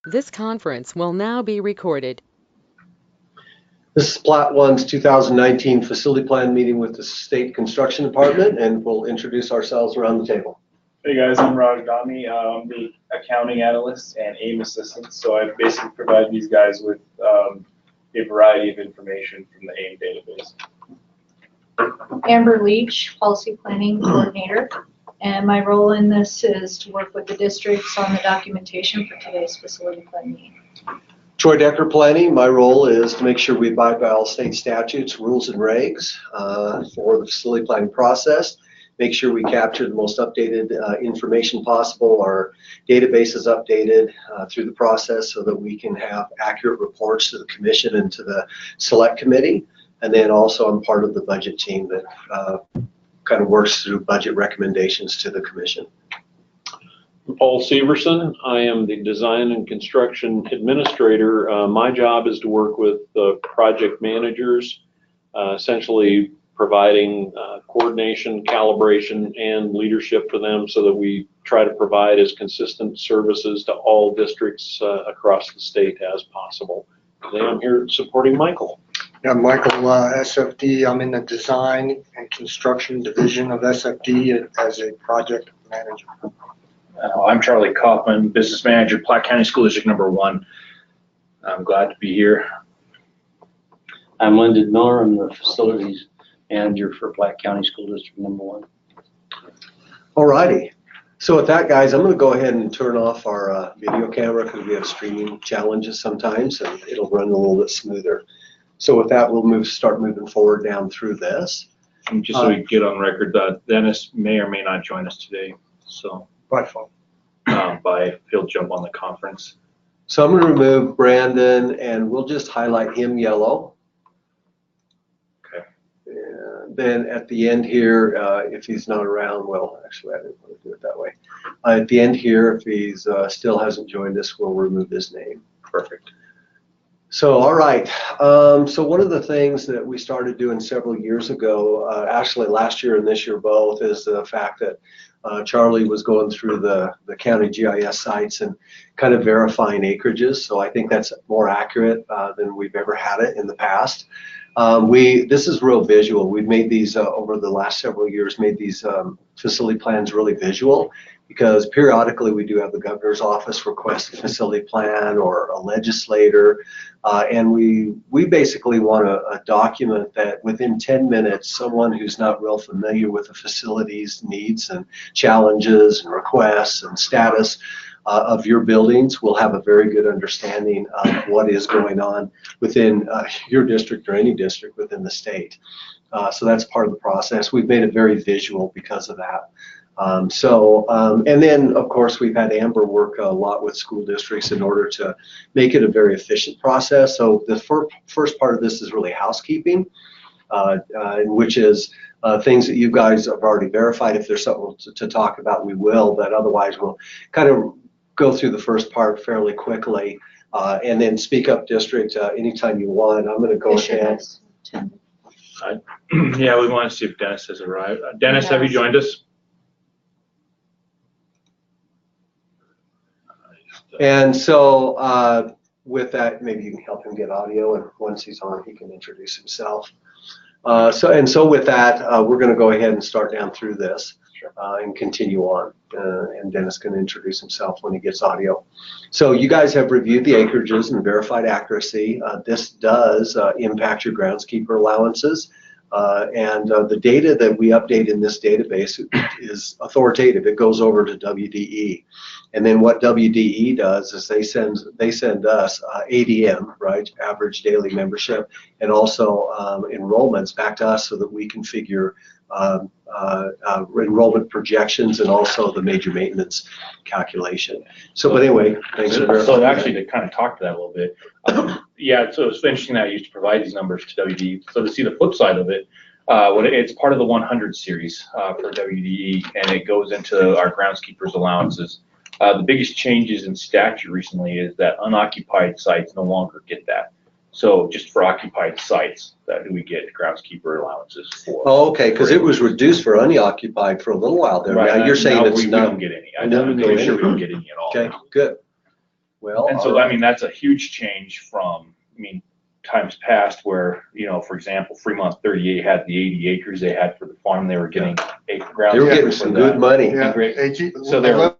This conference will now be recorded. This is Plat 1's 2019 facility plan meeting with the State Construction Department, and we'll introduce ourselves around the table. Hey guys, I'm Raj Dami. I'm the accounting analyst and AIM assistant. So I basically provide these guys with a variety of information from the AIM database. Amber Leach, policy planning coordinator. And my role in this is to work with the districts on the documentation for today's facility plan meeting. Troy Decker Planning, my role is to make sure we abide by all state statutes, rules, and regs for the facility planning process. Make sure we capture the most updated information possible. Our database is updated through the process so that we can have accurate reports to the commission and to the select committee. And then also I'm part of the budget team that kind of works through budget recommendations to the commission. Paul Severson. I am the design and construction administrator. My job is to work with project managers, essentially providing coordination, calibration, and leadership for them so that we try to provide as consistent services to all districts across the state as possible. Today I'm here supporting Michael. Yeah, Michael, SFD. I'm in the design and construction division of SFD as a project manager. I'm Charlie Kaufman, business manager, Platte County School District number 1. I'm glad to be here. I'm Lyndon Miller. I'm the facilities manager for Platte County School District number 1. All righty. So with that, guys, I'm going to go ahead and turn off our video camera because we have streaming challenges sometimes, and it'll run a little bit smoother. So with that, we'll start moving forward down through this. And just so we get on record, Dennis may or may not join us today. So By phone. He'll jump on the conference. So I'm going to remove Brandon, and we'll just highlight him yellow. Okay. And then at the end here, if he's not around, well, actually, I didn't want to do it that way. At the end here, if he's still hasn't joined us, we'll remove his name. Perfect. So, all right. So one of the things that we started doing several years ago, actually last year and this year both, is the fact that Charlie was going through the county GIS sites and kind of verifying acreages. So I think that's more accurate than we've ever had it in the past. This is real visual. We've made these over the last several years, made these facility plans really visual, because periodically we do have the governor's office request a facility plan or a legislator, and we basically want a document that within 10 minutes, someone who's not real familiar with the facility's needs and challenges and requests and status of your buildings will have a very good understanding of what is going on within your district or any district within the state. So that's part of the process. We've made it very visual because of that. And then of course we've had Amber work a lot with school districts in order to make it a very efficient process. So the first part of this is really housekeeping, which is things that you guys have already verified. If there's something to talk about, we will, but otherwise we'll kind of go through the first part fairly quickly, and then speak up district anytime you want. I'm going to go ahead. Yeah, we want to see if Dennis has arrived. Dennis, have you joined us? And so with that, maybe you can help him get audio, and once he's on, he can introduce himself. So with that, we're going to go ahead and start down through this and continue on. And Dennis can introduce himself when he gets audio. So you guys have reviewed the acreages and verified accuracy. This does impact your groundskeeper allowances. And the data that we update in this database is authoritative. It goes over to WDE. And then what WDE does is they send us ADM, right, average daily membership, and also enrollments back to us so that we can figure enrollment projections and also the major maintenance calculation. So, but anyway, thanks for verifying. So actually, to kind of talk to that a little bit, yeah. So it's interesting that I used to provide these numbers to WDE. So to see the flip side of it, it's part of the 100 series for WDE, and it goes into our groundskeepers allowances. The biggest changes in statute recently is that unoccupied sites no longer get that. So just for occupied sites, that we get groundskeeper allowances for. Oh, okay, because it was reduced for unoccupied for a little while there. Right, now you're saying now it's we not. don't get any. I'm pretty sure we don't get any at all. Okay, good. Well, And so, all I right. mean, that's a huge change from, times past where, for example, Fremont 38 had the 80 acres they had for the farm. They were getting acre ground. They were getting for some that. good money. Yeah, Great. AG, So they're-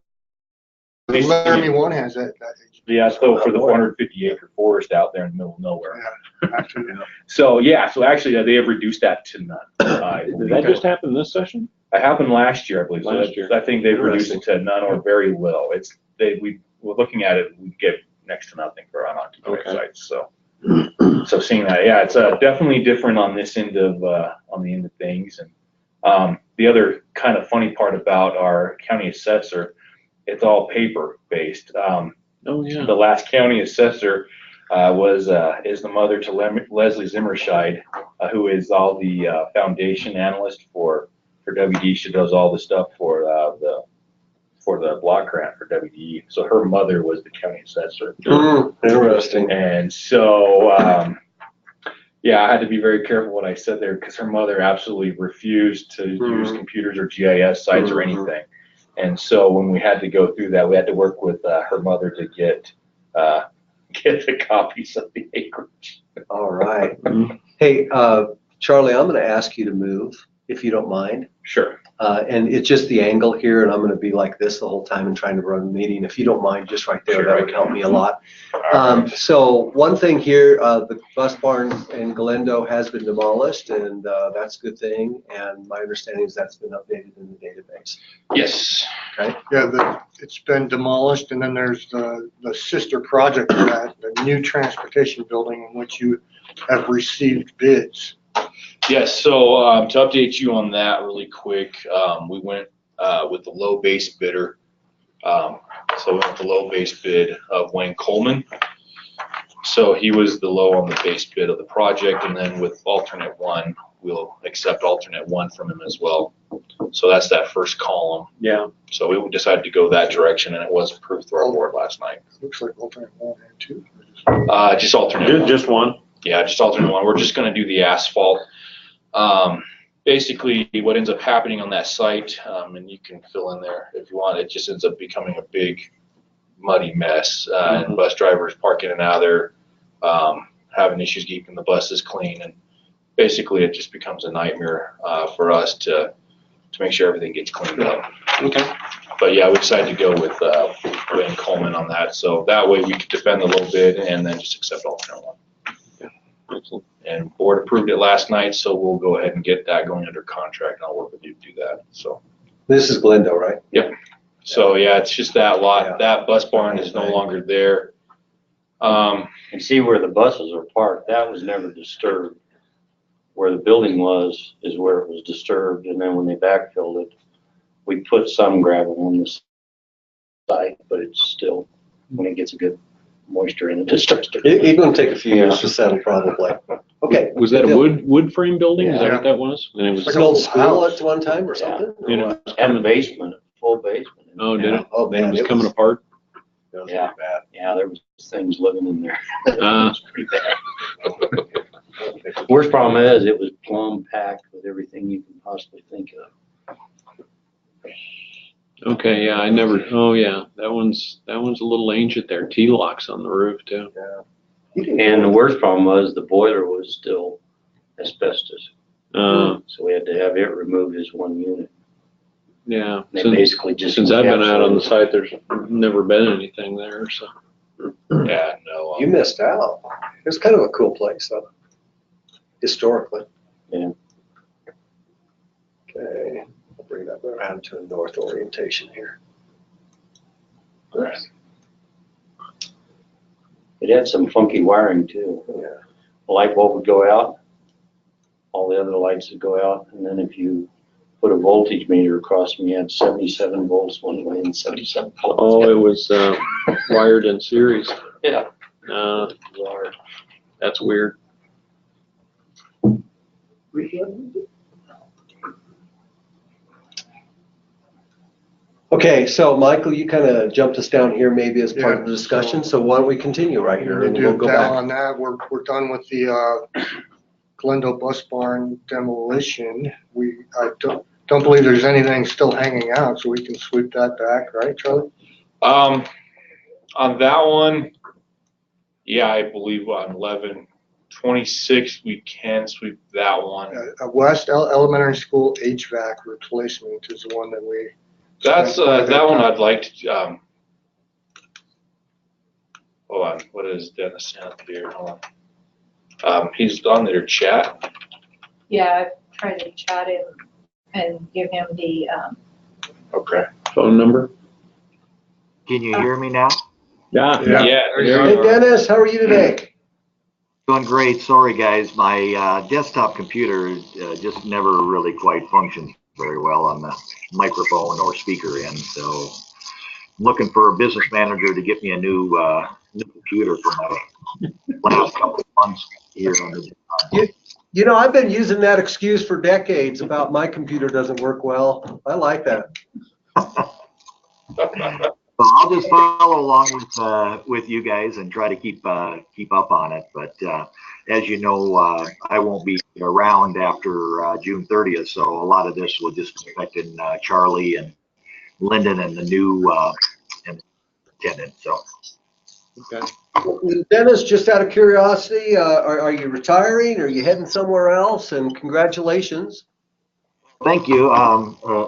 Laramie one has that. Yeah, so for the 450 acre forest out there in the middle of nowhere. Actually, So, yeah, so actually they have reduced that to none. Did that just happen this session? It happened last year, I believe. So Last year. I think they've reduced it to none or very low. We're looking at it, we get next to nothing for unoccupied Okay. sites, so. So seeing that, yeah, it's definitely different on this end of, on the end of things. And the other kind of funny part about our county assessor, it's all paper based. Oh, yeah. The last county assessor is the mother to Leslie Zimmerscheid, who is all the foundation analyst for WD. She does all the stuff for the block grant for WDE. So her mother was the county assessor. Interesting. And so, yeah, I had to be very careful what I said there because her mother absolutely refused to use computers or GIS sites or anything. And so when we had to go through that, we had to work with her mother to get the copies of the acreage. All right. Hey, Charlie, I'm going to ask you to move, if you don't mind. Sure. And it's just the angle here, and I'm going to be like this the whole time and trying to run the meeting. If you don't mind, just right there, Sure, that I would help me a lot. Alright. So one thing here, the bus barn in Galendo has been demolished, and that's a good thing. And my understanding is that's been updated in the database. Yes. yeah, it's been demolished, and then there's the sister project of that, the new transportation building in which you have received bids. Yes, so to update you on that really quick, we went with the low base bidder. So we went with the low base bid of Wayne Coleman. So he was the low on the base bid of the project, and then with alternate one, we'll accept alternate one from him as well. So that's that first column. Yeah. So we decided to go that direction, and it was approved through our board last night. Looks like alternate 1 and 2. Just alternate one. Just one? Yeah, just alternate one. We're just gonna do the asphalt. Basically, what ends up happening on that site, and you can fill in there if you want, it just ends up becoming a big muddy mess. And bus drivers park in and out of there, having issues keeping the buses clean. And basically, it just becomes a nightmare for us to make sure everything gets cleaned up. Okay. But yeah, we decided to go with Wayne Coleman on that. So that way we could defend a little bit and then just accept alternate one. Excellent. And board approved it last night, so we'll go ahead and get that going under contract, and I'll work with you to do that, so. This is Glendo, right? So, yeah, it's just that lot, Yeah. that bus barn is no longer there. And see where the buses are parked, that was never disturbed. Where the building was is where it was disturbed, and then when they backfilled it, we put some gravel on the site, but it's still, when it gets a good moisture in it, it starts to. It's going to take a few years to settle, probably. Okay. Was that a good deal. wood frame building? Is that Yeah. what that was? And it was. Like an old school at one time or something? You know, And a basement, a full basement. Oh, did it? Oh, man. It was coming apart? It was Yeah. pretty bad. Yeah, there was things living in there. Uh, It was pretty bad. Worst problem is it was plumb packed with everything you can possibly think of. Okay, yeah, I never, oh, yeah, that one's a little ancient there. T-locks on the roof, too. And the worst problem was the boiler was still asbestos. So we had to have it removed as one unit. Yeah. They Since basically just. since I've been out on the encapsulated. site, there's never been anything there, so. Yeah, no. You missed out. It's kind of a cool place, though, historically. Yeah. Okay, I'll bring that around to a north orientation here. It had some funky wiring too. Yeah. The light bulb would go out, all the other lights would go out, and then if you put a voltage meter across them, you had 77 volts one way and 77 volts. Oh, it was wired in series. Yeah. Bizarre. That's weird. Okay, so Michael, you kind of jumped us down here maybe as part of the discussion, so why don't we continue right here and we'll go down back. on that, we're done with the Glendo bus barn demolition. I don't believe there's anything still hanging out, so we can sweep that back, right, Charlie? On that one, yeah, I believe on 11/26 we can sweep that one. West Elementary School HVAC replacement is the one that we. That's spent quite a bit that of one time. I'd like to. Hold on, what is Dennis out there? Hold on. He's on their chat. Yeah, I've tried to chat him and give him the, Okay. Phone number? Can you hear me now? Yeah. Yeah. Yeah. Hey Dennis, how are you today? Doing great. Sorry, guys. My desktop computer just never really quite functions very well on the microphone or speaker end. So I'm looking for a business manager to get me a new computer for my last couple of months here on the job. You know, I've been using that excuse for decades about my computer doesn't work well. I like that. So I'll just follow along with you guys and try to keep up on it. But as you know, I won't be around after June 30th, so a lot of this will just be affecting Charlie and Lyndon and the new tenant. So. Okay. Dennis, just out of curiosity, are you retiring? Are you heading somewhere else? And congratulations. Thank you.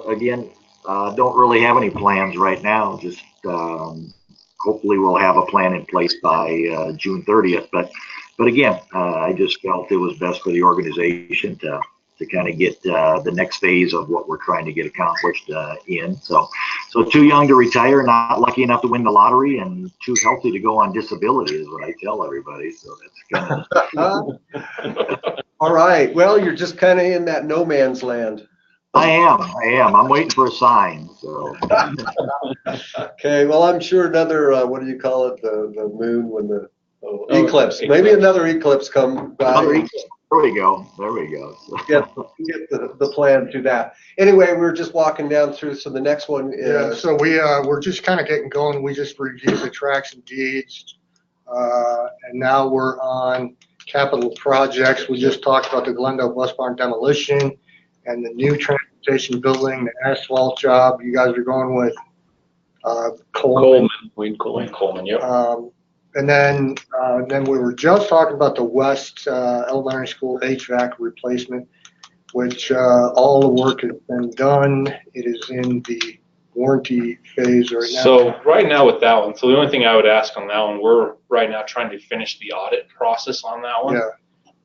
Again, don't really have any plans right now. Just hopefully we'll have a plan in place by June 30th. But again, I just felt it was best for the organization to kind of get the next phase of what we're trying to get accomplished in. So too young to retire, not lucky enough to win the lottery, and too healthy to go on disability is what I tell everybody. So that's kind of. All right. Well, you're just kind of in that no man's land. I am. I'm waiting for a sign. So. Okay. Well, I'm sure another, what do you call it? The moon when the eclipse. eclipse. Maybe another eclipse come by. There we go. So. Get the plan to that. Anyway, we're just walking down through. So the next one Yeah, is. so we're just kind of getting going. We just reviewed the tracks and deeds, and now we're on capital projects. We just talked about the Glendale Bus Barn demolition and the new transportation building, the asphalt job. You guys are going with Coleman. Wayne Coleman. Coleman, yep. And then we were just talking about the West Elementary School HVAC replacement, which all the work has been done. It is in the warranty phase right now. So right now with that one, so the only thing I would ask on that one, we're right now trying to finish the audit process on that one.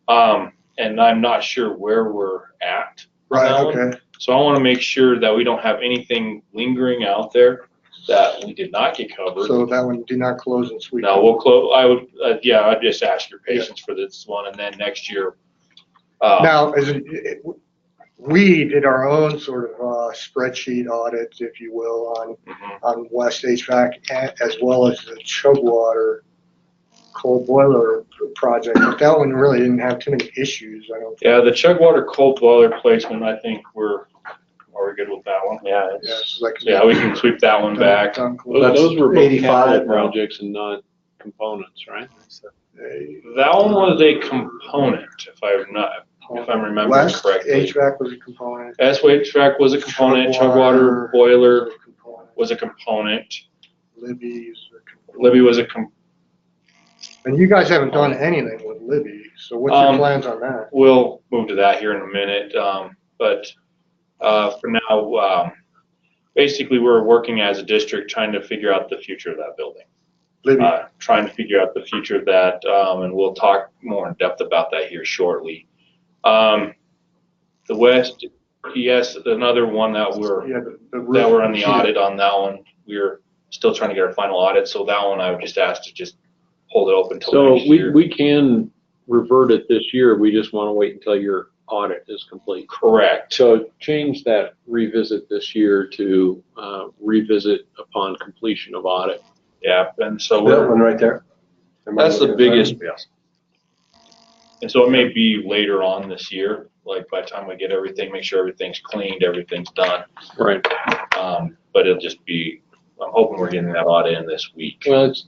Yeah, And I'm not sure where we're at. on right, that one. okay. So I want to make sure that we don't have anything lingering out there that we did not get covered. So that one, do not close and sweep. No, we'll close. I would, I'd just ask your patience for this one, and then next year. Now, we did our own sort of spreadsheet audit, if you will, on West HVAC, as well as the Chugwater cold boiler project. But that one really didn't have too many issues, I don't think. Yeah, the Chugwater cold boiler placement, I think are we good with that one? Yeah, Yeah, it's, it's like. Yeah, we can sweep that one back. Done. Those were both 85 capital now. projects and not components, right? That one was a component, if I'm remembering West correctly. HVAC was a component. HVAC was a component, Chugwater boiler was a component, Libby's a component. Libby was a And you guys haven't done anything with Libby, so what's your plans on that? We'll move to that here in a minute, but for now, basically we're working as a district trying to figure out the future of that building. Libby, Trying to figure out the future of that, and we'll talk more in depth about that here shortly. The West, yes, another one that we're yeah, that we're on the audit on that one. We're still trying to get our final audit, so that one I would just ask to just hold it open until So next year. we can revert it this year. We just want to wait until your audit is complete. Correct. So change that revisit this year to revisit upon completion of audit. Yeah, and so That one right there. Am I that's the looking at biggest. that? Yes. And so it may be later on this year, like by the time we get everything, make sure everything's cleaned, everything's done. Right. But it'll just be, I'm hoping we're getting that audit in this week. Well, it's,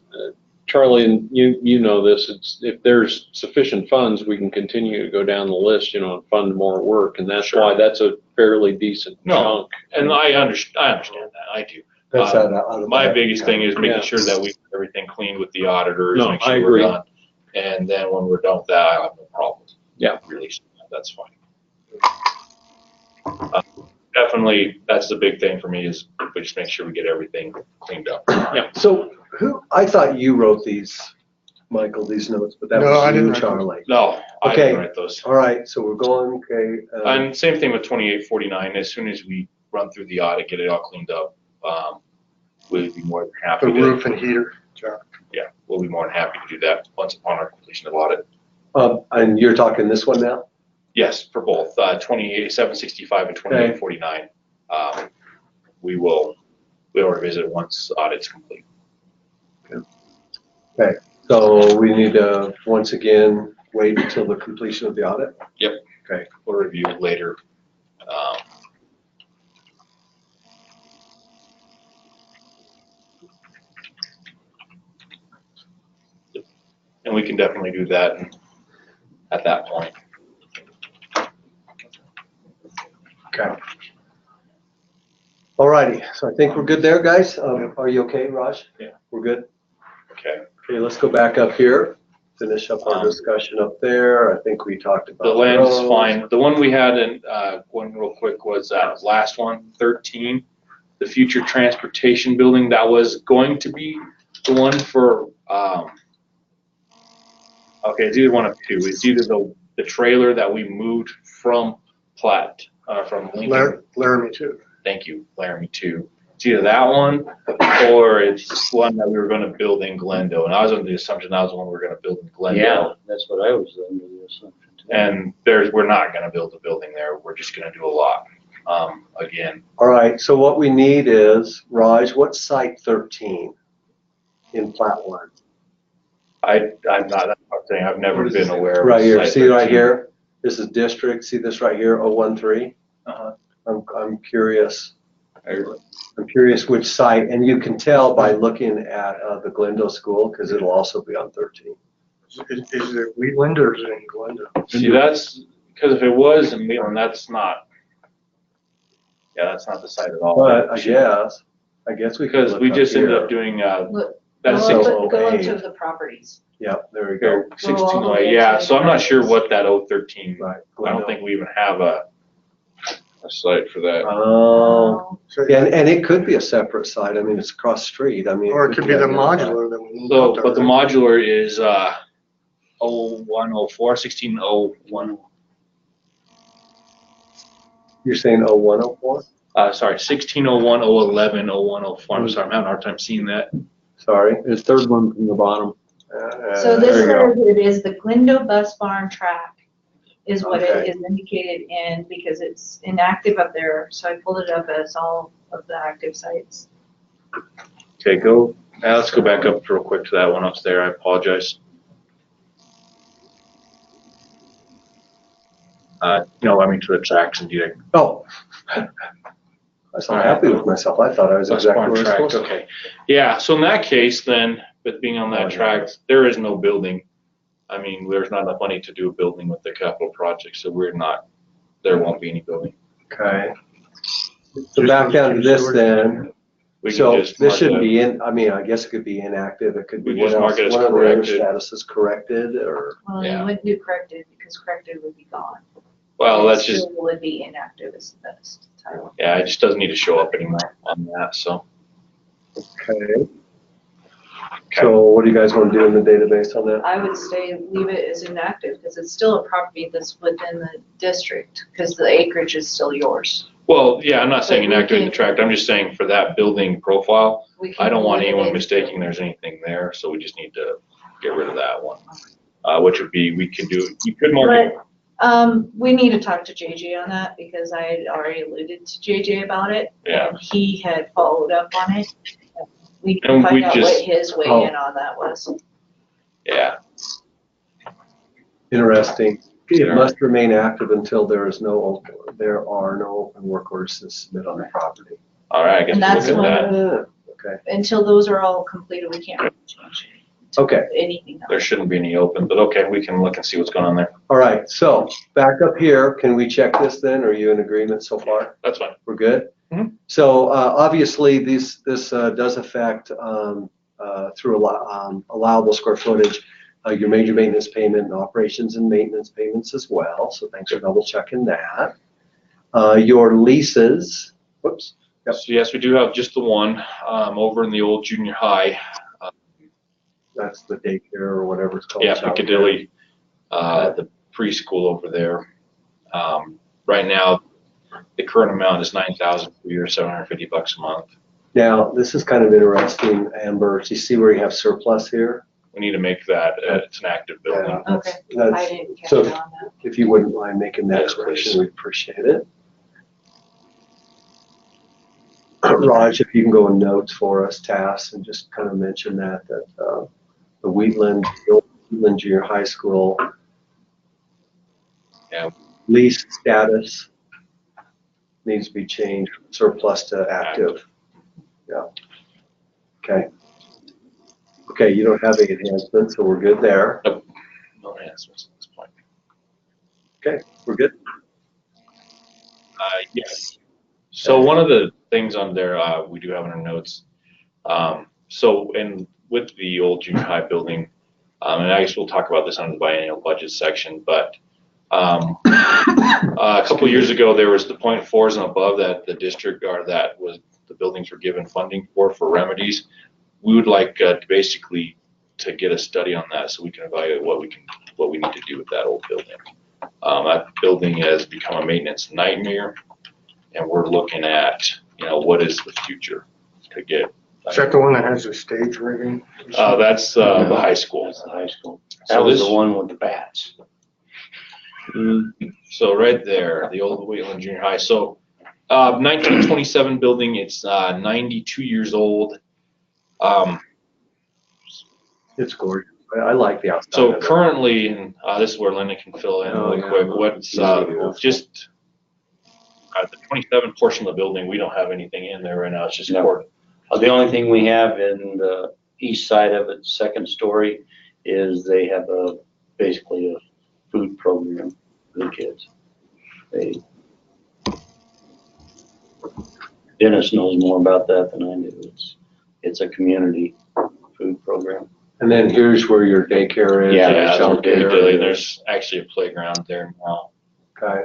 Charlie, and you know this, it's, if there's sufficient funds, we can continue to go down the list, and fund more work. And that's Sure. why that's a fairly decent No. chunk. And I understand that, I do. That's out of My that. biggest thing is making Yeah. sure that we get everything cleaned with the auditors, No, make I sure we're agree. done. And then when we're done with that, I have no problem. Yeah. Releasing that, that's fine. Definitely, that's the big thing for me is we just make sure we get everything cleaned up. Yeah. So I thought you wrote these, Michael, these notes, but that No, I was didn't you, write those. Charlie. No, I Okay. didn't write those. All right, so we're going, okay. And same thing with 2849, as soon as we run through the audit, get it all cleaned up, we'll be more than happy The to. roof and heater, John. Yeah, we'll be more than happy to do that once upon our completion of audit. And you're talking this one now? Yes, for both, 765 and 2849. We'll revisit once audit's complete. Okay, so we need to, once again, wait until the completion of the audit? Yep. Okay. We'll review later. And we can definitely do that at that point. Okay. All righty, so I think we're good there, guys. Are you okay, Raj? Yeah. We're good? Okay. Okay, let's go back up here, finish up our discussion up there. I think we talked about. The land's roads. fine. The one we had in, one real quick was that last one, 13, the future transportation building. That was going to be the one for, okay, it's either one of two. It's either the trailer that we moved from Platt, from Lincoln. Laramie too. Thank you, Laramie 2. It's either that one or it's one that we were gonna build in Glendo. And I was under the assumption that was the one we were gonna build in Glendo. Yeah, that's what I was under the assumption too. And we're not gonna build a building there. We're just gonna do a lot. Again, All right, so what we need is, Raj, what's site 13 in Plat One? I'm not, that's what I'm saying, I've never been aware of. Right here, Site see right 13. here? This is district, see this right here, 013? Uh-huh. I'm curious. I'm curious which site, and you can tell by looking at the Glendo School, because it'll also be on 13. Is it Wheatland or is it in Glenda? See, that's, because if it was in Wheeling, that's not the site at all. But I guess we could Because look we up just ended here. up doing, Look, that's So- go 1608. into the properties. Yep, there we go. 1608, yeah, so I'm not sure what that 013, Right. I don't think we even have a site for that. Oh, So- yeah, and it could be a separate site. I mean, it's across the street. I mean. Or it could be the identified. modular that we moved So, up there. but the modular is, 0104, 1601, You're saying 0104? sorry, 1601, 011, 0104, I'm sorry, I'm having a hard time seeing that. Sorry. The third one from the bottom. So this there you go. is, it is the Glendo Bus Barn track is what it Okay. is indicated in, because it's inactive up there. So I pulled it up as all of the active sites. Okay, let's go back up real quick to that one up there, I apologize. No, I mean to the tracks indeed. Oh. I was so happy with myself. I thought I was exactly where I was supposed to. Okay, yeah, so in that case then, with being on that track, there is no building. I mean, there's not enough money to do a building with the capital project, so there won't be any building. Okay. So back down to this then. We can So just this mark shouldn't it. be in, I mean, I guess it could be inactive. It could be We what just mark else? it as One of the other corrected. statuses corrected or? Well, Yeah. you wouldn't do corrected because corrected would be gone. Well, It that's just, still would be inactive is the best title. yeah, it just doesn't need to show up anymore on that, so. Okay. So what do you guys want to do in the database on that? I would say leave it as inactive because it's still a property that's within the district because the acreage is still yours. Well, yeah, I'm not saying But we inactivate the can- tract, I'm just saying for that building profile, We can I don't want leave it anyone in. mistaking there's anything there, so we just need to get rid of that one. Which would be, you could mark it. But, we need to talk to JJ on that because I had already alluded to JJ about it. Yeah. And he had followed up on it. We And can we find out just- what his weigh in on that was. Yeah, Interesting. It Sure. must remain active until there are no open work orders to submit on the property. all right, I guess And we'll that's look at one, that. Okay. until those are all completed, we can't change Okay. anything There else. shouldn't be any open, but okay, we can look and see what's going on there. All right. So back up here, can we check this then? Are you in agreement so far? That's fine. We're good? So obviously, this does affect through allowable square footage your major maintenance payment and operations and maintenance payments as well. So thanks for double checking that. Your leases. Whoops. Yep. So yes, we do have just the one over in the old junior high. That's the daycare or whatever it's called. Yeah, Piccadilly, the preschool over there. Right now, the current amount is $9,000 per year, $750 a month. Now, this is kind of interesting, Amber. Do you see where you have surplus here? We need to make that, it's an active building. Yeah, Okay, that's- I didn't catch so it on that. if you wouldn't mind making that Yes, correction, please. we'd appreciate it. Raj, if you can go in notes for us, tasks, and just kind of mention that the Wheatland Junior High School Yeah. lease status needs to be changed from surplus to active. Yeah. Okay. Okay, you don't have any enhancements, so we're good there. No enhancements at this point. Okay, we're good. Yes. So one of the things on there we do have in our notes. So with the old junior high building, and I guess we'll talk about this under the biennial budget section, but a couple of years ago there was the .4s and above that the district or that was the buildings were given funding for remedies. We would like to basically to get a study on that so we can evaluate what we need to do with that old building. That building has become a maintenance nightmare, and we're looking at what is the future to get. Is that the one that has the stage rigging? That's the high school. That's the high school. So That was this- the one with the bats. So right there, the old Wheatland Junior High. So 1927 building. It's 92 years old. It's gorgeous. I like the outside. So of it. currently, and this is where Linda can fill in Oh, really yeah. quick. What's Beautiful. just the 27 portion of the building? We don't have anything in there right now. It's just No. court. The only thing we have in the east side of it, second story, is they have basically a food program for the kids. Dennis knows more about that than I do. It's a community food program. And then here's where your daycare is. Yeah, and Yeah, childcare. Piccadilly. There's actually a playground there now. Okay.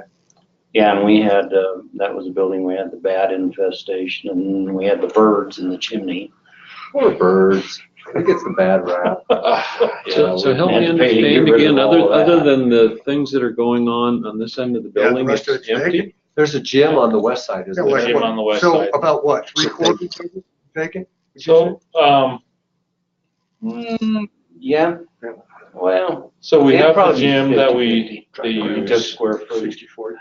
Yeah, and we had, that was a building, we had the bat infestation, and we had the birds in the chimney. Poor birds. It gets the bad rap. So help had me to pay to get understand rid again, of all other that. than the things that are going on this end of the Yeah, the building, rest it's of it's vacant. empty? There's a gym on the west side, isn't Yeah, there? Gym on the west So side. about what, 3/4 vacant? So Yeah, well. so we it'd have the probably be gym that 50-50. they In just use. square footage. 60/40.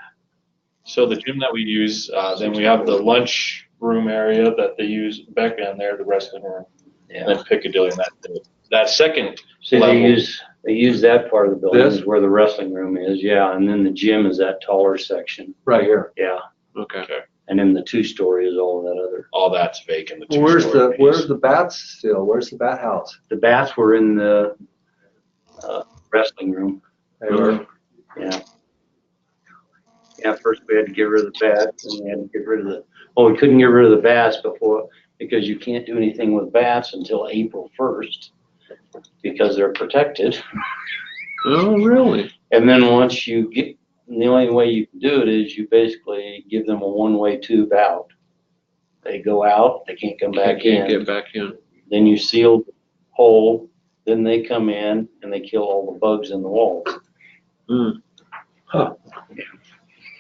So the gym that we use, then we have the lunch room area that they use back in there, the wrestling room, and Yeah. then Piccadilly, and that second See, level. they use that part of the building This? is where the wrestling room is, yeah, and then the gym is that taller section, Right here. yeah. Okay. And then the 2-story is all that other. All that's vacant. The Where's two-story piece. where's the bats still? Where's the bat house? The bats were in the wrestling room, They were- yeah. Yeah, first we had to get rid of the bats, and we had to get rid of we couldn't get rid of the bats because you can't do anything with bats until April 1st, because they're protected. Oh, really? And then once you get, the only way you can do it is you basically give them a one-way tube out. They go out, they can't come back Can't in. get back in. Then you seal the hole, then they come in and they kill all the bugs in the walls.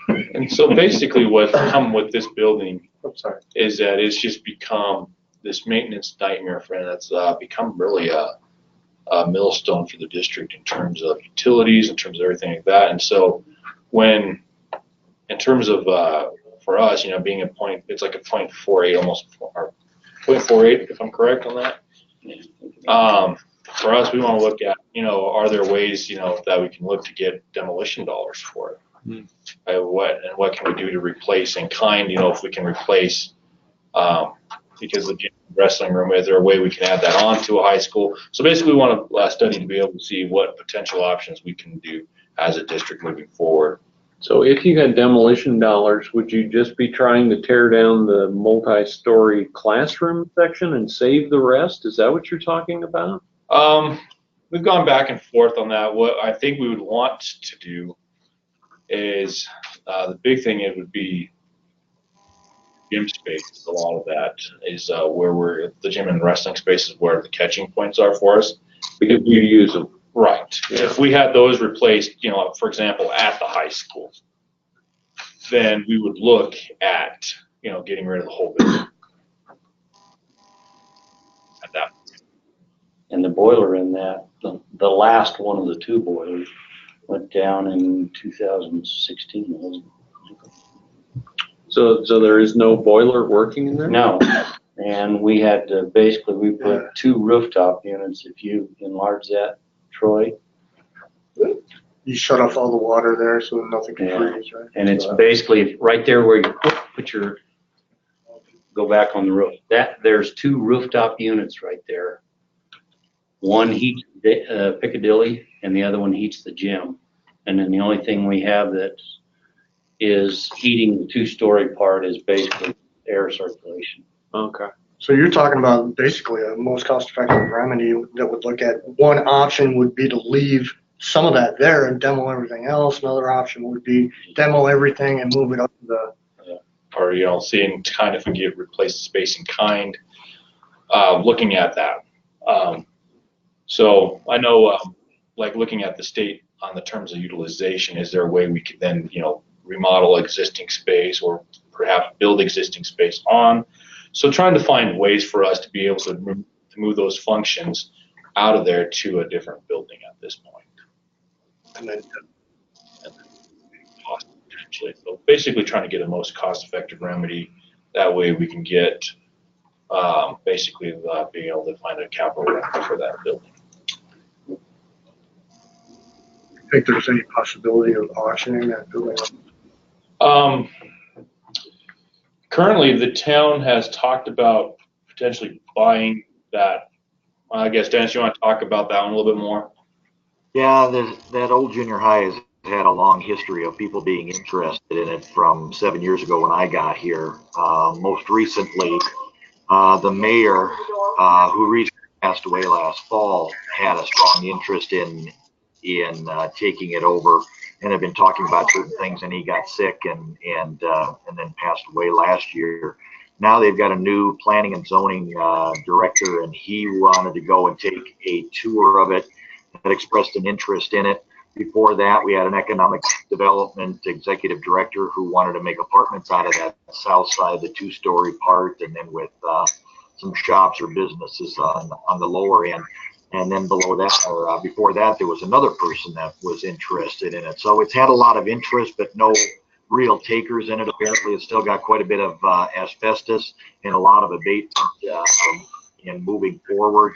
And so basically what's come with this building I'm sorry. is that it's just become this maintenance nightmare for, and it's become really a millstone for the district in terms of utilities, in terms of everything like that. And so in terms of, for us, being it's like a 0.48, almost, or 0.48, if I'm correct on that. For us, we want to look at, are there ways, that we can look to get demolition dollars for it? What can we do to replace in kind, if we can replace, because the gym and wrestling room, is there a way we can add that on to a high school? So basically we want a study to be able to see what potential options we can do as a district moving forward. So if you had demolition dollars, would you just be trying to tear down the multi-story classroom section and save the rest? Is that what you're talking about? We've gone back and forth on that. What I think we would want to do is, the big thing, it would be gym space. A lot of that is where the gym and wrestling space is where the catching points are for us. Because you use them. Right. Yeah. If we had those replaced, for example, at the high school, then we would look at, getting rid of the whole building. At that. And the boiler in that, the last one of the two boilers went down in 2016, wasn't it? So there is no boiler working in there? No, and we had to, basically, we put 2 rooftop units. If you enlarge that, Troy, You shut off all the water there so nothing can Yeah. freeze, right? and it's basically right there where you put your, go back on the roof. There's 2 rooftop units right there. One heats Piccadilly, and the other one heats the gym. And then the only thing we have that is heating the 2-story part is basically air circulation. Okay. So you're talking about basically a most cost-effective remedy that would look at, one option would be to leave some of that there and demo everything else. Another option would be demo everything and move it up to the, Or, seeing kind of if we get replace the space in kind, looking at that. So I know, like looking at the state on the terms of utilization, is there a way we could then, remodel existing space or perhaps build existing space on? So trying to find ways for us to be able to move those functions out of there to a different building at this point. and then Cost potentially. So basically trying to get a most cost-effective remedy. That way we can get basically being able to find a capital remedy for that building. think there's any possibility of auctioning that building. Currently, the town has talked about potentially buying that. I guess, Dennis, you want to talk about that one a little bit more? Yeah, that old junior high has had a long history of people being interested in it from 7 years ago when I got here. Most recently, the mayor, who recently passed away last fall, had a strong interest in taking it over, and have been talking about certain things. And he got sick and then passed away last year. Now they've got a new planning and zoning director, and he wanted to go and take a tour of it. Had expressed an interest in it. Before that, we had an economic development executive director who wanted to make apartments out of that south side, the 2-story part, and then with some shops or businesses on the lower end. And then below that, or before that, there was another person that was interested in it. So it's had a lot of interest, but no real takers in it. Apparently, it's still got quite a bit of asbestos and a lot of abatement in moving forward.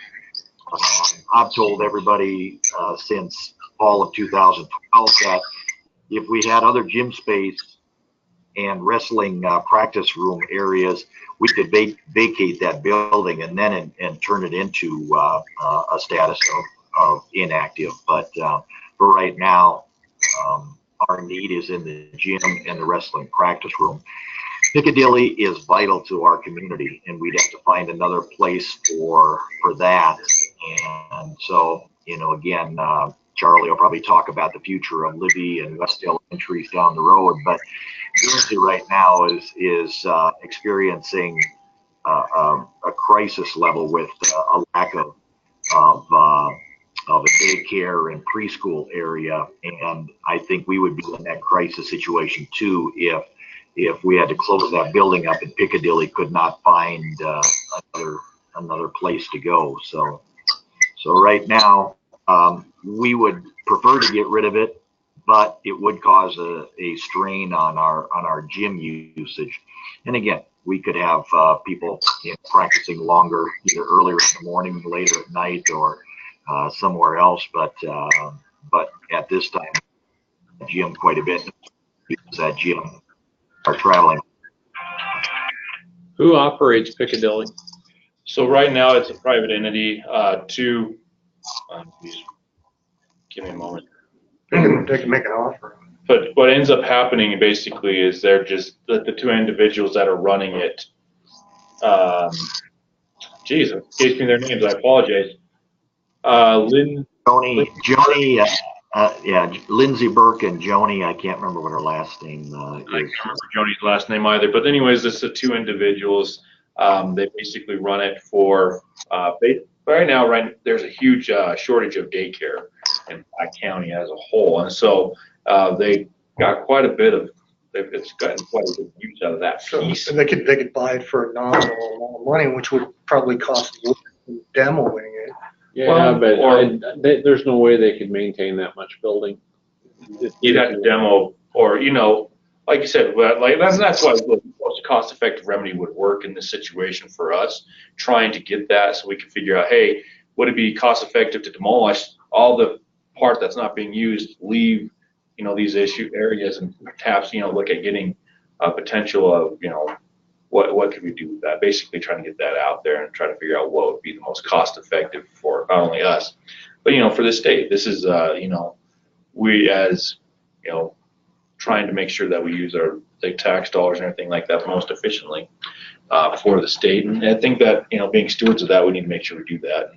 I've told everybody since fall of 2012 that if we had other gym space and wrestling practice room areas, we could vacate that building and then and turn it into a status of inactive. But for right now, our need is in the gym and the wrestling practice room. Piccadilly is vital to our community, and we'd have to find another place for that. And so, again, Charlie will probably talk about the future of Libby and West Elementaries down the road, but Guernsey right now is experiencing a crisis level with a lack of a daycare and preschool area, and I think we would be in that crisis situation too if we had to close that building up and Piccadilly could not find another place to go. So right now, we would prefer to get rid of it, but it would cause a strain on our gym usage. And again, we could have people practicing longer, either earlier in the morning, later at night, or somewhere else. But at this time, the gym quite a bit because that gym are traveling. Who operates Piccadilly? So right now, it's a private entity. Please give me a moment. They can make an offer. But what ends up happening basically is they're just the two individuals that are running it. Geez, it escapes me their names. I apologize. Joni, yeah, Lindsay Burke and Joni, I can't remember what her last name I is. can't remember Joni's last name either. But anyways, it's the two individuals. They basically run it for. Right now, there's a huge shortage of daycare in Black County as a whole, and so they got quite a bit of. It's gotten quite a bit of use out of that piece. And they could buy it for a nominal amount of money, which would probably cost more than demoing it. Yeah, Well, but there's no way they could maintain that much building. You'd have to demo, or like you said, like that's why the most cost-effective remedy would work in this situation for us, trying to get that so we can figure out, hey, would it be cost-effective to demolish all the part that's not being used, leave these issue areas, and perhaps look at getting a potential of what could we do with that? Basically, trying to get that out there and try to figure out what would be the most cost-effective for not only us, but for the state. This is we as trying to make sure that we use our tax dollars and everything like that most efficiently for the state. And I think that being stewards of that, we need to make sure we do that.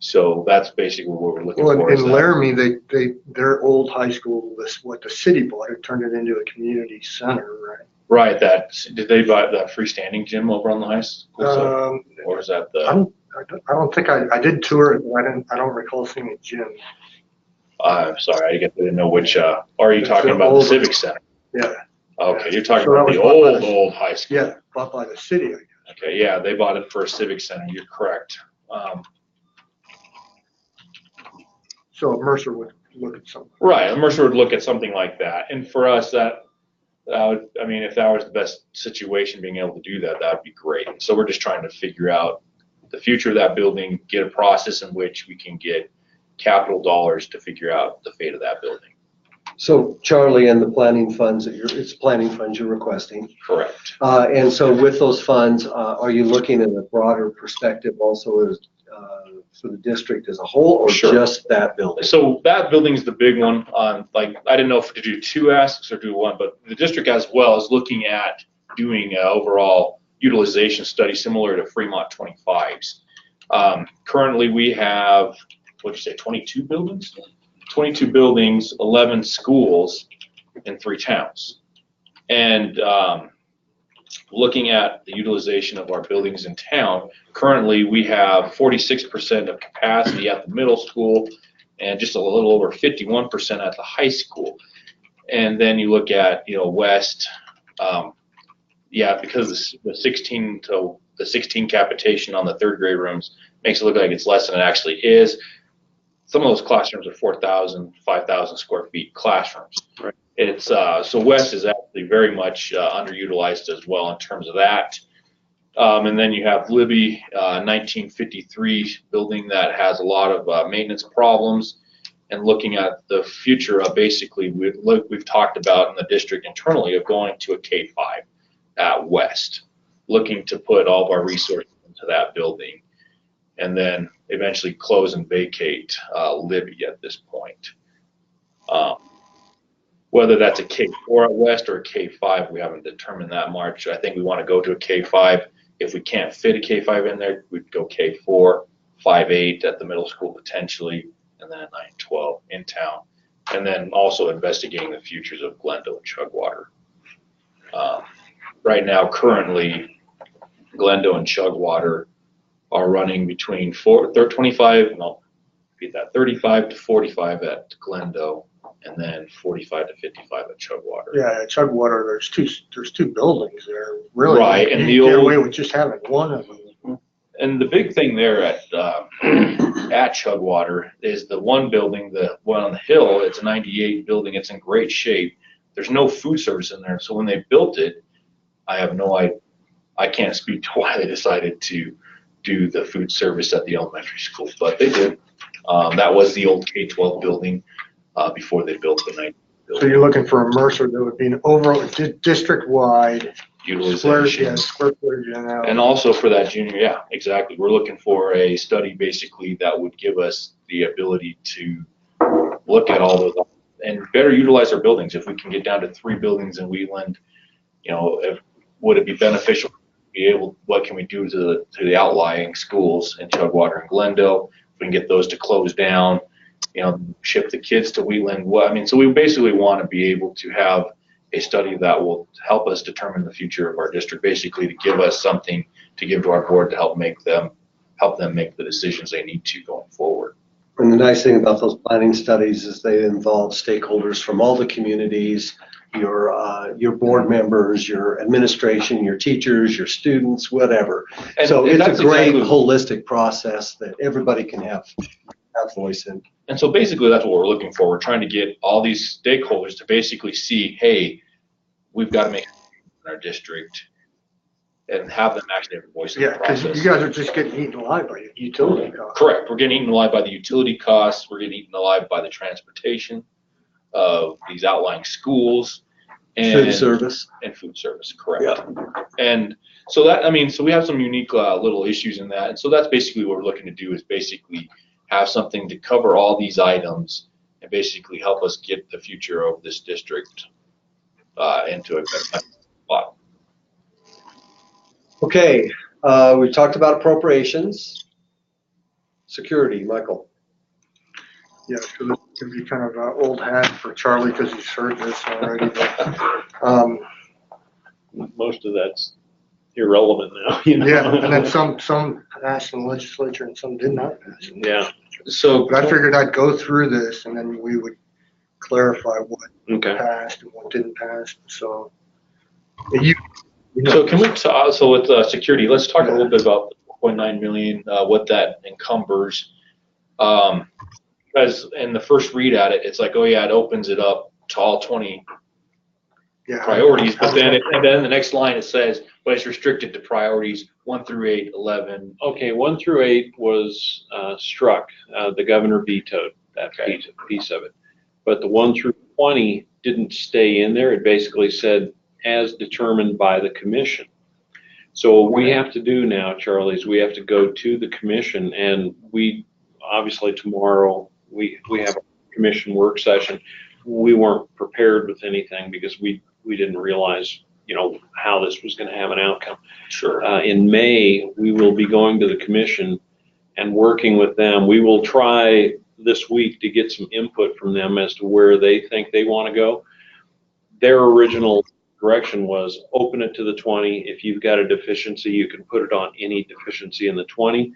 So that's basically what we're looking for. Well, in Laramie, their old high school, what the city bought, it turned it into a community center, right? Right. Did they buy that freestanding gym over on the high school? Or is that the? I don't think I did tour it, but I don't recall seeing a gym. I'm sorry, I didn't know which. Are you talking about the Civic Center? Yeah. Okay, you're talking about the old high school. Yeah, bought by the city, I guess. Okay, yeah, they bought it for a Civic Center. You're correct. So Mercer would look at something. Right, Mercer would look at something like that, and for us, if that was the best situation, being able to do that, that would be great. So we're just trying to figure out the future of that building, get a process in which we can get capital dollars to figure out the fate of that building. So Charlie, and the planning funds it's planning funds you're requesting. Correct. And so with those funds, are you looking at a broader perspective also as for the district as a whole, or Sure. just that building? So that building is the big one. I didn't know if to do two asks or do one, but the district as well is looking at doing an overall utilization study similar to Fremont 25's. Currently, we have 22 buildings? 22 buildings, 11 schools in 3 towns. And looking at the utilization of our buildings in town, currently we have 46% of capacity at the middle school and just a little over 51% at the high school. And then you look at, west, because the 16 capitation on the 3rd grade rooms makes it look like it's less than it actually is. Some of those classrooms are 4,000, 5,000 square feet classrooms. Right. It's so west is actually very much underutilized as well in terms of that. And then you have Libby, 1953 building that has a lot of maintenance problems. And looking at the future of basically, we've talked about in the district internally of going to a K-5 at West, looking to put all of our resources into that building, and then eventually close and vacate Libby at this point. Whether that's a K-4 at West or a K-5, we haven't determined that much. I think we want to go to a K-5. If we can't fit a K-5 in there, we'd go K-4, 5-8 at the middle school potentially, and then a 9-12 in town. And then also investigating the futures of Glendale and Chugwater. Right now, currently, Glendale and Chugwater are running between 35 to 45 at Glendale, and then 45 to 55 at Chugwater. Yeah, at Chugwater, there's two buildings there. Really, Right, and you get away with just having one of them. And the big thing there at Chugwater is the one building, the one on the hill. It's a 98 building. It's in great shape. There's no food service in there. So when they built it, I can't speak to why they decided to do the food service at the elementary school, but they did. That was the old K-12 building before they built the 90 building. So you're looking for a Mercer that would be an overall district-wide utilization. Square footage and also for that junior, yeah, exactly. We're looking for a study basically that would give us the ability to look at all those. And better utilize our buildings. If we can get down to 3 buildings in Wheatland, would it be beneficial to be able, what can we do to the outlying schools in Chugwater and Glendale? If we can get those to close down, ship the kids to Wheatland. So we basically want to be able to have a study that will help us determine the future of our district, basically to give us something to give to our board to help them make the decisions they need to going forward. And the nice thing about those planning studies is they involve stakeholders from all the communities, your board members, your administration, your teachers, your students, whatever. And so it's a great exactly holistic process that everybody can have voice in. And so basically that's what we're looking for. We're trying to get all these stakeholders to basically see, hey, we've got to make in our district and have them actually have a voice in the process. Because you guys are just getting eaten alive by utility costs. Correct. We're getting eaten alive by the utility costs. We're getting eaten alive by the transportation of these outlying schools. And food service. And food service, correct. Yeah. And so so we have some unique little issues in that. And so that's basically what we're looking to do, is basically have something to cover all these items and basically help us get the future of this district into a better spot. Okay, we talked about appropriations. Security, Michael. Yeah, so this can be kind of an old hat for Charlie because he's heard this already. But, Most of that's irrelevant now. Yeah, and then some passed in the legislature and some did not pass. Yeah. So But I figured I'd go through this and then we would clarify what Okay. passed and what didn't pass. So, So can we, so with security, let's talk a little bit about the 4.9 million, what that encumbers. As in the first read at it, it's like, oh yeah, it opens it up to all 20 priorities, but then and then the next line it says, but it's restricted to priorities 1 through 8, 11. Okay, 1 through 8 was struck. The governor vetoed that piece of it. But the 1 through 20 didn't stay in there. It basically said, as determined by the commission. So what we have to do now, Charlie, is we have to go to the commission, and we obviously tomorrow we have a commission work session. We weren't prepared with anything because we didn't realize how this was going to have an outcome. Sure. In May, we will be going to the commission and working with them. We will try this week to get some input from them as to where they think they want to go. Their original direction was open it to the 20. If you've got a deficiency, you can put it on any deficiency in the 20.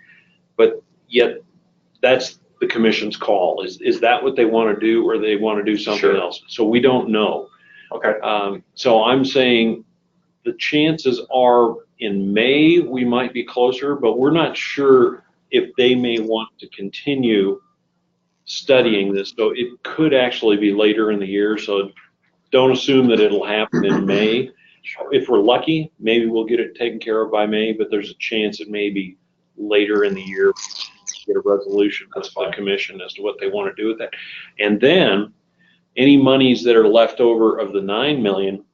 But yet that's the commission's call. Is that what they want to do, or they want to do something else? So we don't know. Okay. So I'm saying the chances are in May we might be closer, but we're not sure if they may want to continue studying this. So it could actually be later in the year. So don't assume that it'll happen in May. If we're lucky, maybe we'll get it taken care of by May, but there's a chance it may be later in the year to get a resolution with the commission as to what they want to do with that. And then any monies that are left over of the 9 million,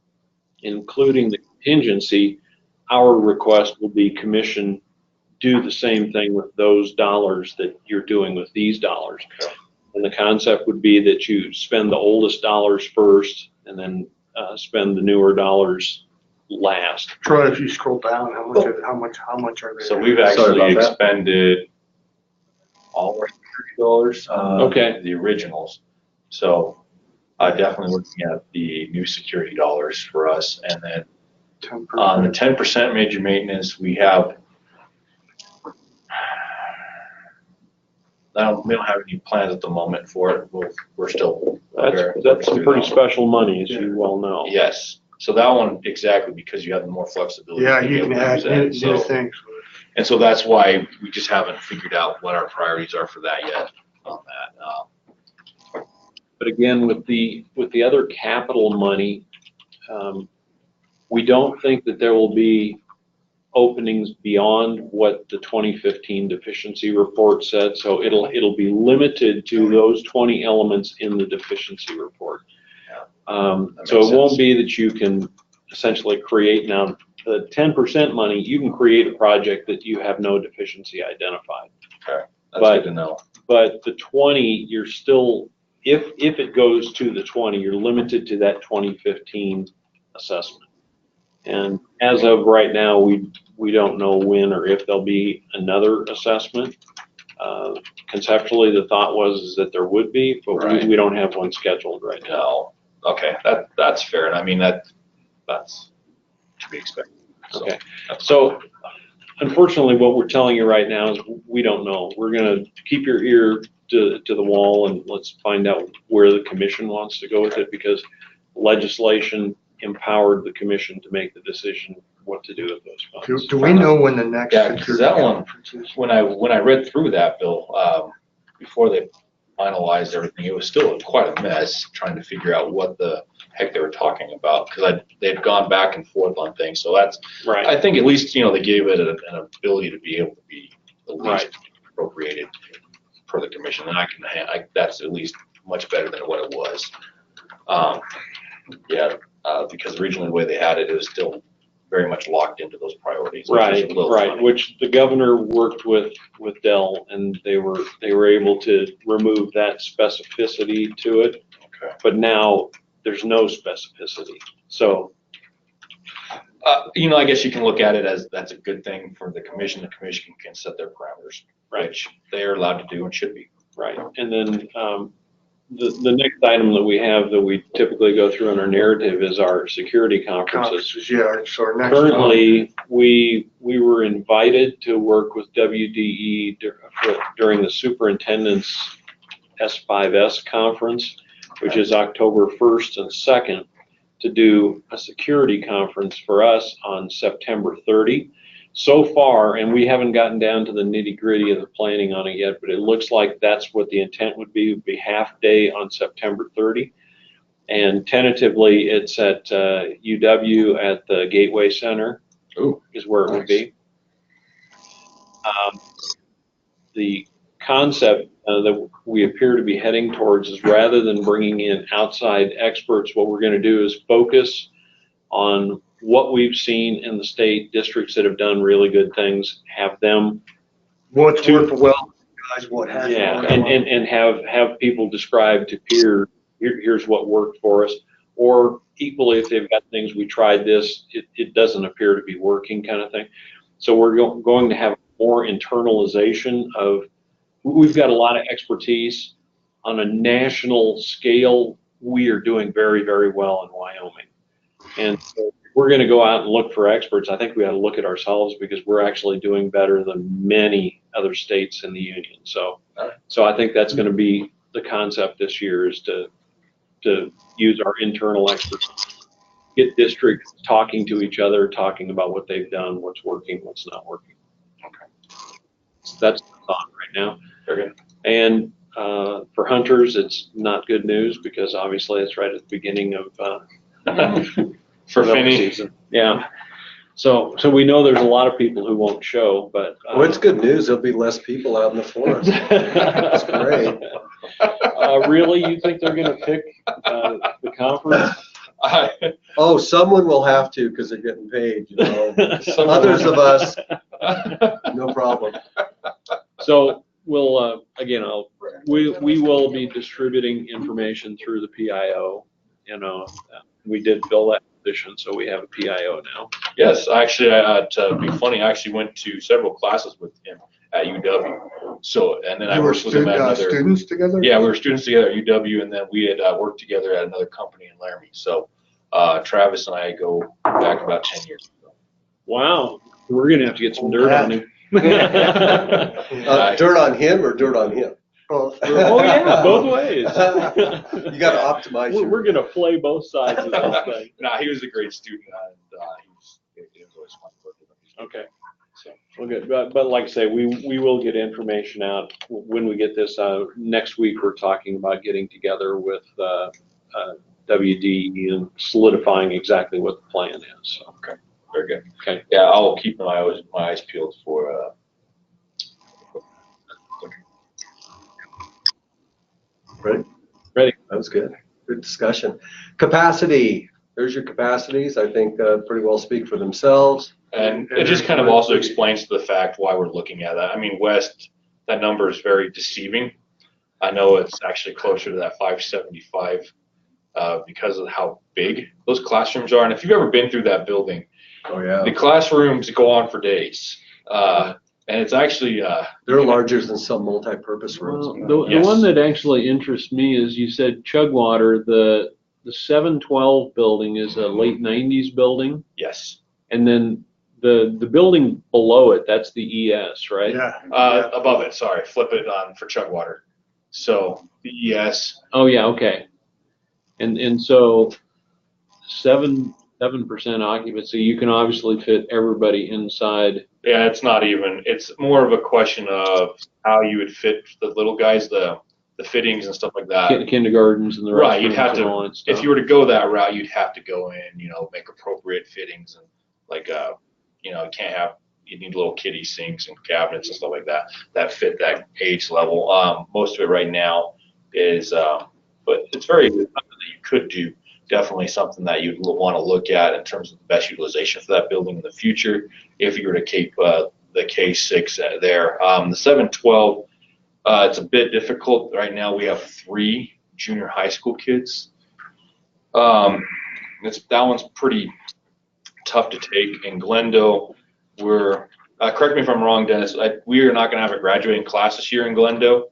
including the contingency, our request will be commission do the same thing with those dollars that you're doing with these dollars. Okay. And the concept would be that you spend the oldest dollars first and then spend the newer dollars last. Troy, if you scroll down, how much are they? So we've actually expended all our security dollars. Okay. The originals. So definitely looking at the new security dollars for us. And then 10%. on the 10% major maintenance, we have, we don't have any plans at the moment for it. We're still. That's some pretty special money, as you well know. Yes. So that one, exactly, because you have more flexibility. Yeah, to be you able can to add use that. new So- things. And so that's why we just haven't figured out what our priorities are for that yet on that. But again, with the other capital money, we don't think that there will be openings beyond what the 2015 deficiency report said. So it'll be limited to those 20 elements in the deficiency report. So it won't be that you can essentially create now the 10% money. You can create a project that you have no deficiency identified. Okay, that's But- good to know. But the 20, you're still if it goes to the 20, you're limited to that 2015 assessment. And as of right now, we don't know when or if there'll be another assessment. Conceptually, the thought was that there would be, but Right. we don't have one scheduled right now. No. Okay, that's fair. And I mean, that's to be expected. So, Okay. So unfortunately, what we're telling you right now is we don't know. We're going to keep your ear to the wall and let's find out where the commission wants to go with it, because legislation empowered the commission to make the decision what to do with those funds. Do we know when the next? Yeah, because that one, conference is? when I read through that, Bill, before they finalized everything, it was still quite a mess trying to figure out what the heck they were talking about, because they'd gone back and forth on things. So that's, Right. I think at least, they gave it an ability to be able to be at least Right. appropriated for the commission, and that's at least much better than what it was. Because originally the way they had it, it was still very much locked into those priorities. Which was a Right, little right, funny. which the governor worked with Dell, and they were able to remove that specificity to it. Okay. But now there's no specificity. So, I guess you can look at it as that's a good thing for the commission. The commission can set their parameters, Right. which they are allowed to do and should be. right, and then the next item that we have that we typically go through in our narrative is our security conferences. Conferences, yeah, so our next. Currently, we were invited to work with WDE during the superintendent's S5S conference, which is October 1st and 2nd, to do a security conference for us on September 30. So far, and we haven't gotten down to the nitty-gritty of the planning on it yet, but it looks like that's what the intent would be half day on September 30. And tentatively, it's at UW at the Gateway Center. Ooh, is where it would be. The concept that we appear to be heading towards is, rather than bringing in outside experts, what we're going to do is focus on what we've seen in the state, districts that have done really good things, have them, What's worked well, guys, what hasn't. yeah, worked well. and have people describe to peers, here's what worked for us. Or equally, if they've got things, we tried this, it doesn't appear to be working, kind of thing. So we're going to have more internalization of, we've got a lot of expertise on a national scale. We are doing very, very well in Wyoming. And so if we're going to go out and look for experts, I think we ought to look at ourselves, because we're actually doing better than many other states in the union. So I think that's going to be the concept this year, is to use our internal experts, get districts talking to each other, talking about what they've done, what's working, what's not working. Okay. So that's the thought right now. very good. And for hunters, it's not good news, because obviously it's right at the beginning of For elk Finney. season. Yeah. So we know there's a lot of people who won't show, but Well, it's good news. There'll be less people out in the forest. That's great. Really, you think they're going to pick the conference? Oh, someone will have to, because they're getting paid, Others of us, no problem. So we'll we will be distributing information through the PIO. We did fill that position, so we have a PIO now. Yes, actually, to be funny, I actually went to several classes with him at UW. So, and then I You were worked with him at another. students together? Yeah, we were students together at UW, and then we had worked together at another company in Laramie. So, Travis and I go back about 10 years ago. Wow, we're gonna have to get some dirt on him. Dirt on him or dirt on him? Both. Oh yeah, both ways. You got to optimize We're gonna play both sides of this thing. No, he was a great student, and it was always fun working with him. Okay. So, well, good. But like I say, we will get information out when we get this next week. We're talking about getting together with WD and solidifying exactly what the plan is. So. Okay, very good. Okay. Yeah, I'll keep my eyes peeled for. Ready? That was good. Good discussion. Capacity. There's your capacities. I think pretty well speak for themselves. And it just kind of also explains the fact why we're looking at that. I mean, West, that number is very deceiving. I know it's actually closer to that 575 because of how big those classrooms are. And if you've ever been through that building, Oh, yeah. the classrooms go on for days. And it's actually They're larger than some multi-purpose rooms. Well, the Yes. one that actually interests me is you said Chugwater, the 712 building is a late 90s building, yes. and then the building below it, that's the ES, right? Yeah. Above it, sorry, flip it on for Chugwater. So the ES, Oh, yeah, okay. And so 7% occupancy, you can obviously fit everybody inside. yeah, it's not even, it's more of a question of how you would fit the little guys, the fittings and stuff like that. Kindergartens and the Right, you'd restrooms have and all to, that stuff. if you were to go that route, you'd have to go in, make appropriate fittings and like, you can't have, you need little kiddie sinks and cabinets and stuff like that fit that age level. Most of it right now is, but it's very, something that you could do. Definitely something that you'd want to look at in terms of the best utilization for that building in the future if you were to keep the K6 there. The 712, it's a bit difficult. Right now we have 3 junior high school kids. That one's pretty tough to take. In Glendo, we're, correct me if I'm wrong, Dennis, we are not going to have a graduating class this year in Glendo.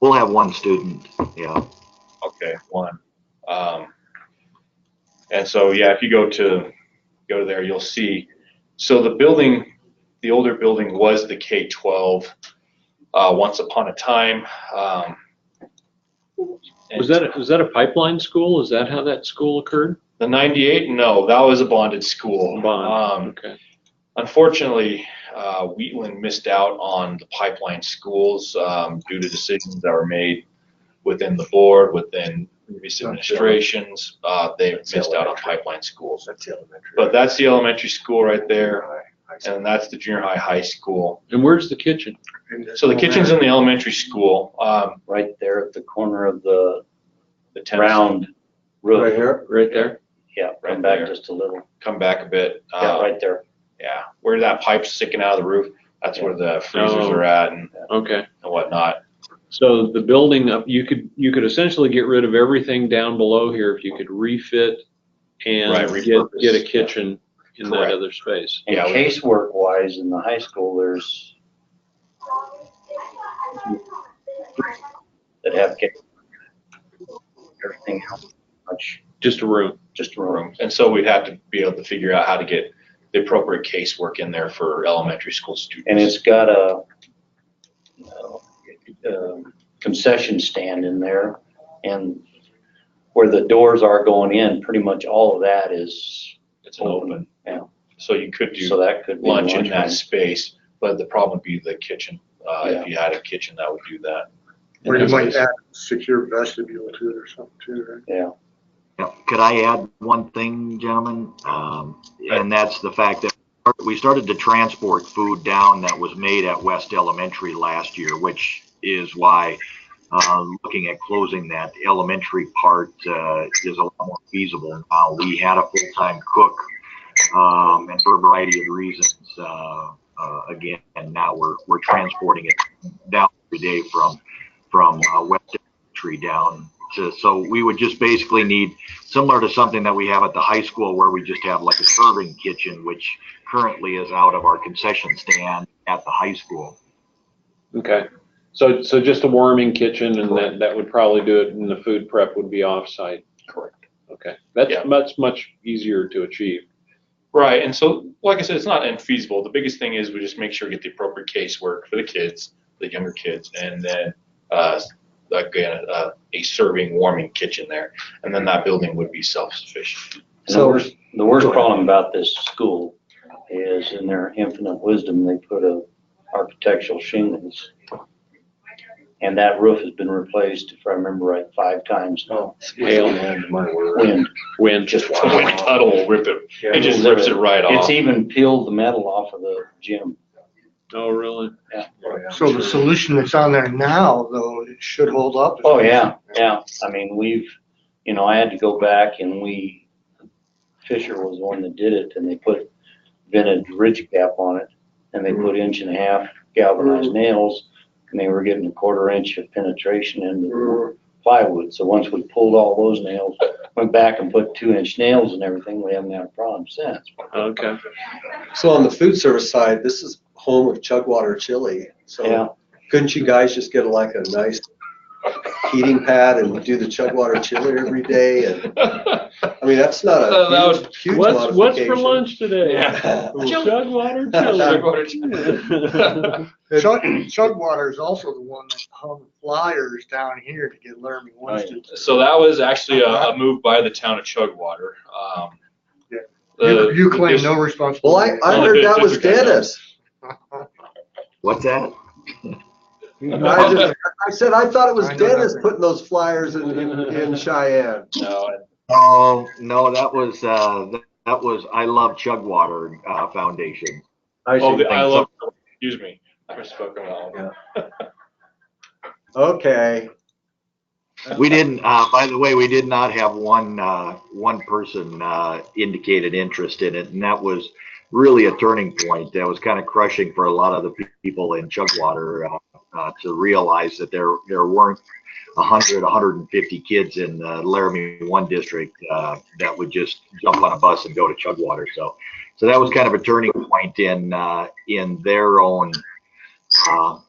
We'll have one student, yeah. Okay, one. And so, yeah, if you go to there, you'll see. So the building, the older building was the K-12 once upon a time. Was that a pipeline school? Is that how that school occurred? The 98? No, that was a bonded school. Okay. Unfortunately, Wheatland missed out on the pipeline schools due to decisions that were made within the board, within previous administrations. They missed out on pipeline schools. That's the elementary. But that's the elementary school right there, and that's the junior high school. And where's the kitchen? So the kitchen's in the elementary school. Right there at the corner of the The tennis, round roof. Right here? Right there? Yeah, Right come back there. just a little. come back a bit. Yeah, right there. Yeah, where that pipe's sticking out of the roof, that's where the freezers Oh. are at and Okay. whatnot. So the building up, you could essentially get rid of everything down below here if you could refit and Right, get repurpose. a kitchen in Correct. that other space. And Yeah, we- casework wise in the high school, there's that have everything else much, Just a room. just a room. Rooms. And so we'd have to be able to figure out how to get the appropriate casework in there for elementary school students. And it's got a concession stand in there, and where the doors are going in, pretty much all of that is It's an open. Yeah. So you could do So that could be lunch in that lunchroom. space, but the problem would be the kitchen. Yeah. If you had a kitchen that would do that. Or you might add secure vestibule to it or something too, right? Yeah. Yeah. Could I add one thing, gentlemen? And that's the fact that we started to transport food down that was made at West Elementary last year, which is why looking at closing that elementary part is a lot more feasible now. We had a full-time cook, and for a variety of reasons, again, and now we're transporting it down every day from West Elementary down. So we would just basically need, similar to something that we have at the high school where we just have like a serving kitchen, which currently is out of our concession stand at the high school. Okay. So just a warming kitchen, and that would probably do it, and the food prep would be offsite. Correct. Okay. That's Yeah. much easier to achieve. Right, and so, like I said, it's not infeasible. The biggest thing is we just make sure we get the appropriate casework for the kids, the younger kids, and then, again, a serving, warming kitchen there, and then that building would be self-sufficient. And So- the worst problem about this school is in their infinite wisdom, they put a architectural shingles. And that roof has been replaced, if I remember right, 5 times now. Hail. Wind. Just the wind tunnel will rip it, it just rips it right It's off. even peeled the metal off of the gym. Oh, really? So the solution that's on there now, though, it should hold up. Oh, yeah, yeah. I mean, I had to go back and Fisher was the one that did it, and they put vented ridge cap on it, and they put 1.5 inch galvanized nails, and they were getting a 1/4 inch of penetration into the plywood. So once we pulled all those nails, went back and put 2-inch nails and everything, we haven't had a problem since. Okay. So on the food service side, this is home of Chugwater Chili. So Yeah. couldn't you guys just get like a nice heating pad and do the Chugwater Chili every day? And I mean, that's not a That was- huge What's for modification. lunch today? Yeah. Chugwater chili. Chugwater is also the one that hung flyers down here to get Laramie One students. So that was actually a move by the town of Chugwater. Yeah. The- You the claim district- no responsibility. Well, I Well, heard the that was district has Dennis. What's that? I said, I thought it was I know Dennis nothing. putting those flyers in Cheyenne. No, Oh, no, that was I Love Chugwater Foundation. I oh, see. I love, excuse me, I misspoke on that one. Okay. We didn't, by the way, we did not have one person indicated interest in it, and that was really a turning point. That was kind of crushing for a lot of the people in Chugwater to realize that there weren't 100, 150 kids in the Laramie One district that would just jump on a bus and go to Chugwater. So that was kind of a turning point in their own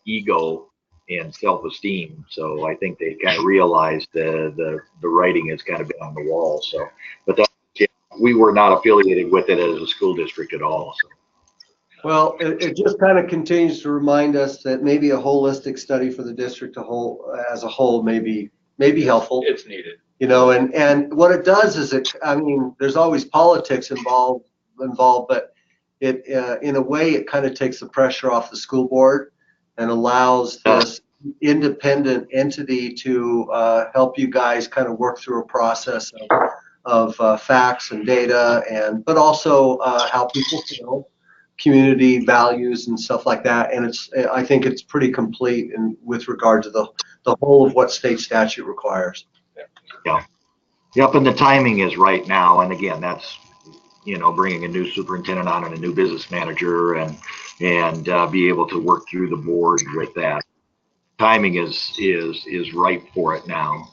ego and self-esteem. So I think they kind of realized the writing has kind of been on the wall. So, but that, yeah, we were not affiliated with it as a school district at all. So. Well, it just kind of continues to remind us that maybe a holistic study for the district as a whole may be helpful. It's needed. You know, and what it does is I mean, there's always politics involved, but it in a way it kind of takes the pressure off the school board and allows this independent entity to help you guys kind of work through a process of facts and data, but also how people feel, community values and stuff like that. And I think it's pretty complete with regard to the whole of what state statute requires. Yeah. Yep, and the timing is right now. And again, that's, bringing a new superintendent on and a new business manager and be able to work through the board with that. Timing is ripe for it now.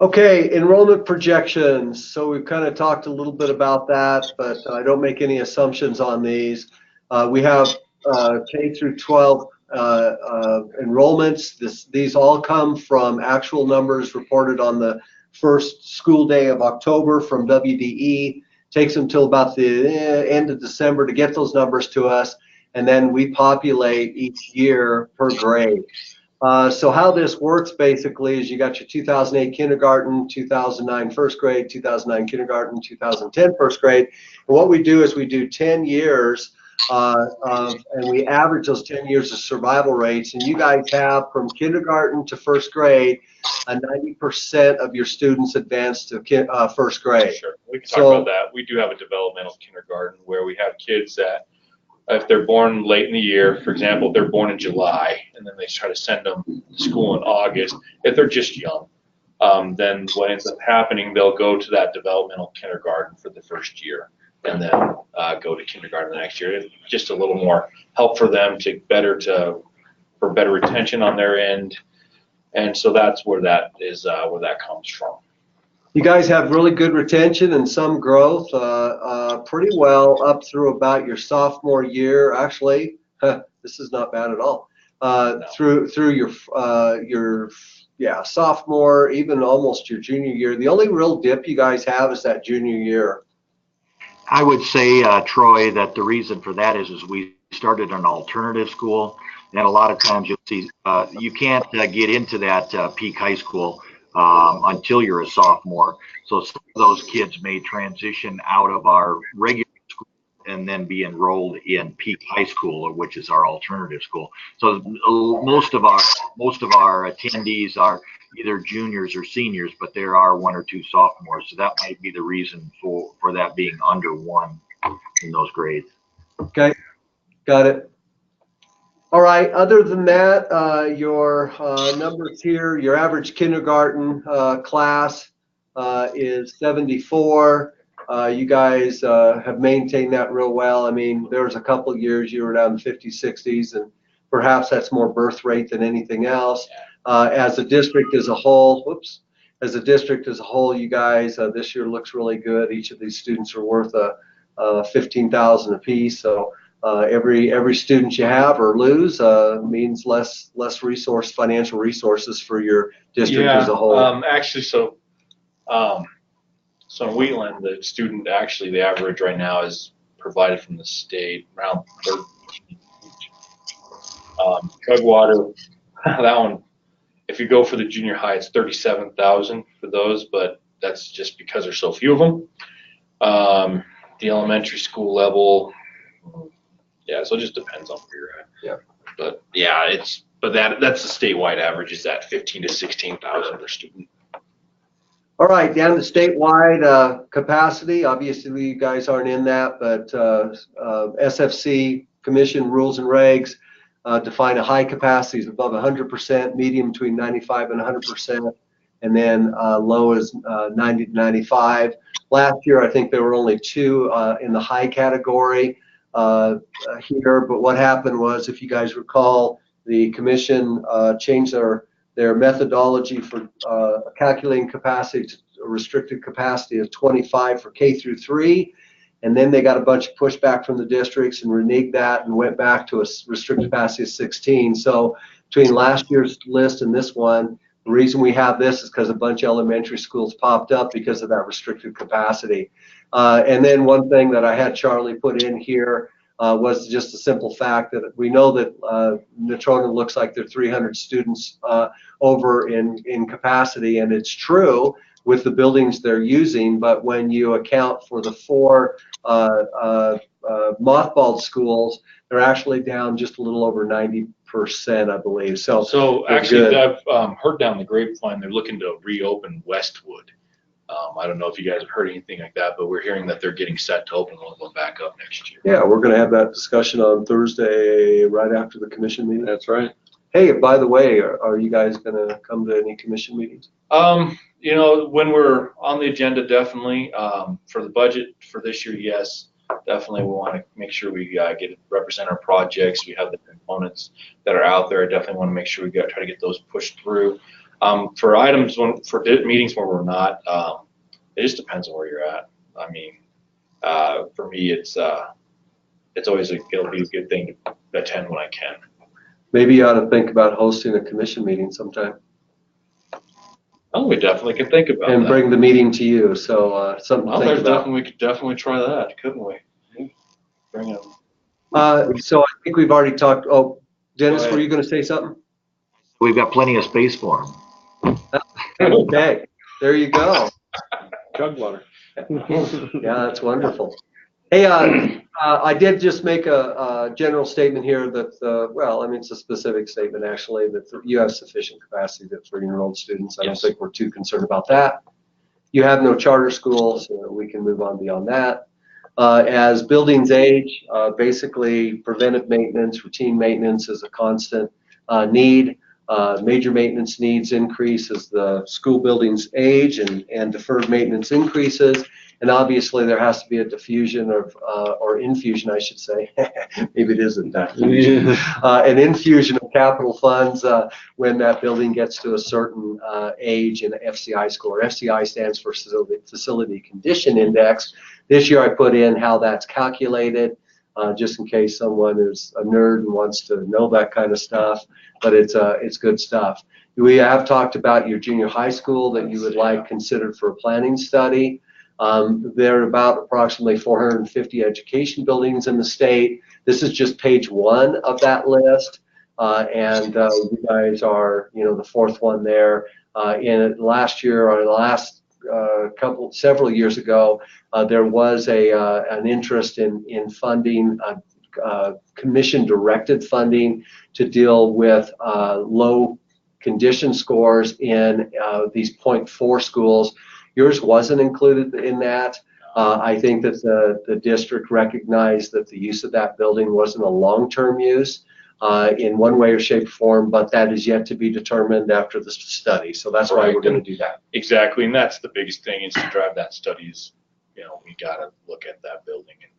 Okay, enrollment projections. So we've kind of talked a little bit about that, but I don't make any assumptions on these. We have K through 12 enrollments. These all come from actual numbers reported on the first school day of October from WDE. Takes them till about the end of December to get those numbers to us, and then we populate each year per grade. So how this works basically is you got your 2008 kindergarten, 2009 first grade, 2009 kindergarten, 2010 first grade. And what we do is we do 10 years and we average those 10 years of survival rates. And you guys have from kindergarten to first grade, 90% of your students advance to first grade. Sure, we can talk about that. We do have a developmental kindergarten where we have kids that, if they're born late in the year, for example, if they're born in July, and then they try to send them to school in August, if they're just young, then what ends up happening, they'll go to that developmental kindergarten for the first year, and then go to kindergarten the next year. It's just a little more help for them for better retention on their end, and so that's where that is, where that comes from. You guys have really good retention and some growth, pretty well up through about your sophomore year. Actually, this is not bad at all. Through your sophomore, even almost your junior year. The only real dip you guys have is that junior year. I would say, Troy, that the reason for that is we started an alternative school, and a lot of times you'll see you can't get into that peak high school until you're a sophomore. So some of those kids may transition out of our regular school and then be enrolled in peak high school, which is our alternative school. So most of our attendees are either juniors or seniors, but there are 1 or 2 sophomores. So that might be the reason for that being under 1 in those grades. Okay, got it. All right, other than that, your numbers here, your average kindergarten class is 74. You guys have maintained that real well. I mean, there was a couple of years you were down in the 50s, 60s, and perhaps that's more birth rate than anything else. As a district as a whole, as a district as a whole, you guys, this year looks really good. Each of these students are worth $15,000 apiece. So every student you have or lose means less financial resources for your district as a whole. Actually, so in Wheatland, the student actually, the average right now is provided from the state around 13. Cugwater, that one, if you go for the junior high, it's 37,000 for those, but that's just because there's so few of them. The elementary school level, yeah, so it just depends on where you're at. Yeah. But yeah, that's the statewide average is at 15 to 16,000 per student. All right, down to statewide capacity. Obviously, you guys aren't in that, but SFC Commission rules and regs define a high capacity as above 100%, medium between 95 and 100%, and then low is 90 to 95. Last year, I think there were only 2 in the high category here, but what happened was, if you guys recall, the commission changed their methodology for calculating capacity to a restricted capacity of 25 for K through 3, and then they got a bunch of pushback from the districts and reneged that and went back to a restricted capacity of 16. So between last year's list and this one, the reason we have this is because a bunch of elementary schools popped up because of that restricted capacity. And then one thing that I had Charlie put in here was just a simple fact that we know that Natrona looks like they're 300 students over in capacity, and it's true with the buildings they're using, but when you account for the 4 mothballed schools, they're actually down just a little over 90%, I believe. So actually, I've heard down the grapevine they're looking to reopen Westwood. I don't know if you guys have heard anything like that, but we're hearing that they're getting set to open one of them back up next year. Yeah, we're going to have that discussion on Thursday right after the commission meeting. That's right. Hey, by the way, are you guys going to come to any commission meetings? You know, when we're on the agenda, definitely. For the budget for this year, yes, definitely. We want to make sure we represent our projects. We have the components that are out there. I definitely want to make sure we try to get those pushed through. For items, for meetings where we're not, it just depends on where you're at. I mean, for me, it's always it'll be a good thing to attend when I can. Maybe you ought to think about hosting a commission meeting sometime. Oh, we definitely could think about and that. Bring the meeting to you. So something to think about. We could definitely try that, couldn't we? Bring it. So I think we've already talked. Oh, Dennis, were you going to say something? We've got plenty of space for them. Okay, there you go. Cugwater. Yeah, that's wonderful. Hey, I did just make a general statement here that, well, I mean, it's a specific statement actually, that you have sufficient capacity for enrolled students. I don't think we're too concerned about that. You have no charter schools, so we can move on beyond that. As buildings age, basically preventive maintenance, routine maintenance is a constant need. Major maintenance needs increase as the school buildings age and deferred maintenance increases. And obviously there has to be a diffusion of, or infusion, I should say. Maybe it isn't that. An infusion of capital funds when that building gets to a certain age in the FCI score. FCI stands for Facility Condition Index. This year I put in how that's calculated, just in case someone is a nerd and wants to know that kind of stuff. But it's good stuff. We have talked about your junior high school that you would like considered for a planning study. There are about approximately 450 education buildings in the state. This is just page 1 of that list, and you guys are, you know, the 4th one there. In last year or the last several years ago, there was an interest in funding, commission-directed funding to deal with low condition scores in these 0.4 schools. Yours wasn't included in that. I think that the district recognized that the use of that building wasn't a long-term use in one way or shape or form, but that is yet to be determined after the study. So that's why we're going to do that. Exactly, and that's the biggest thing is to drive that study as we gotta look at that building and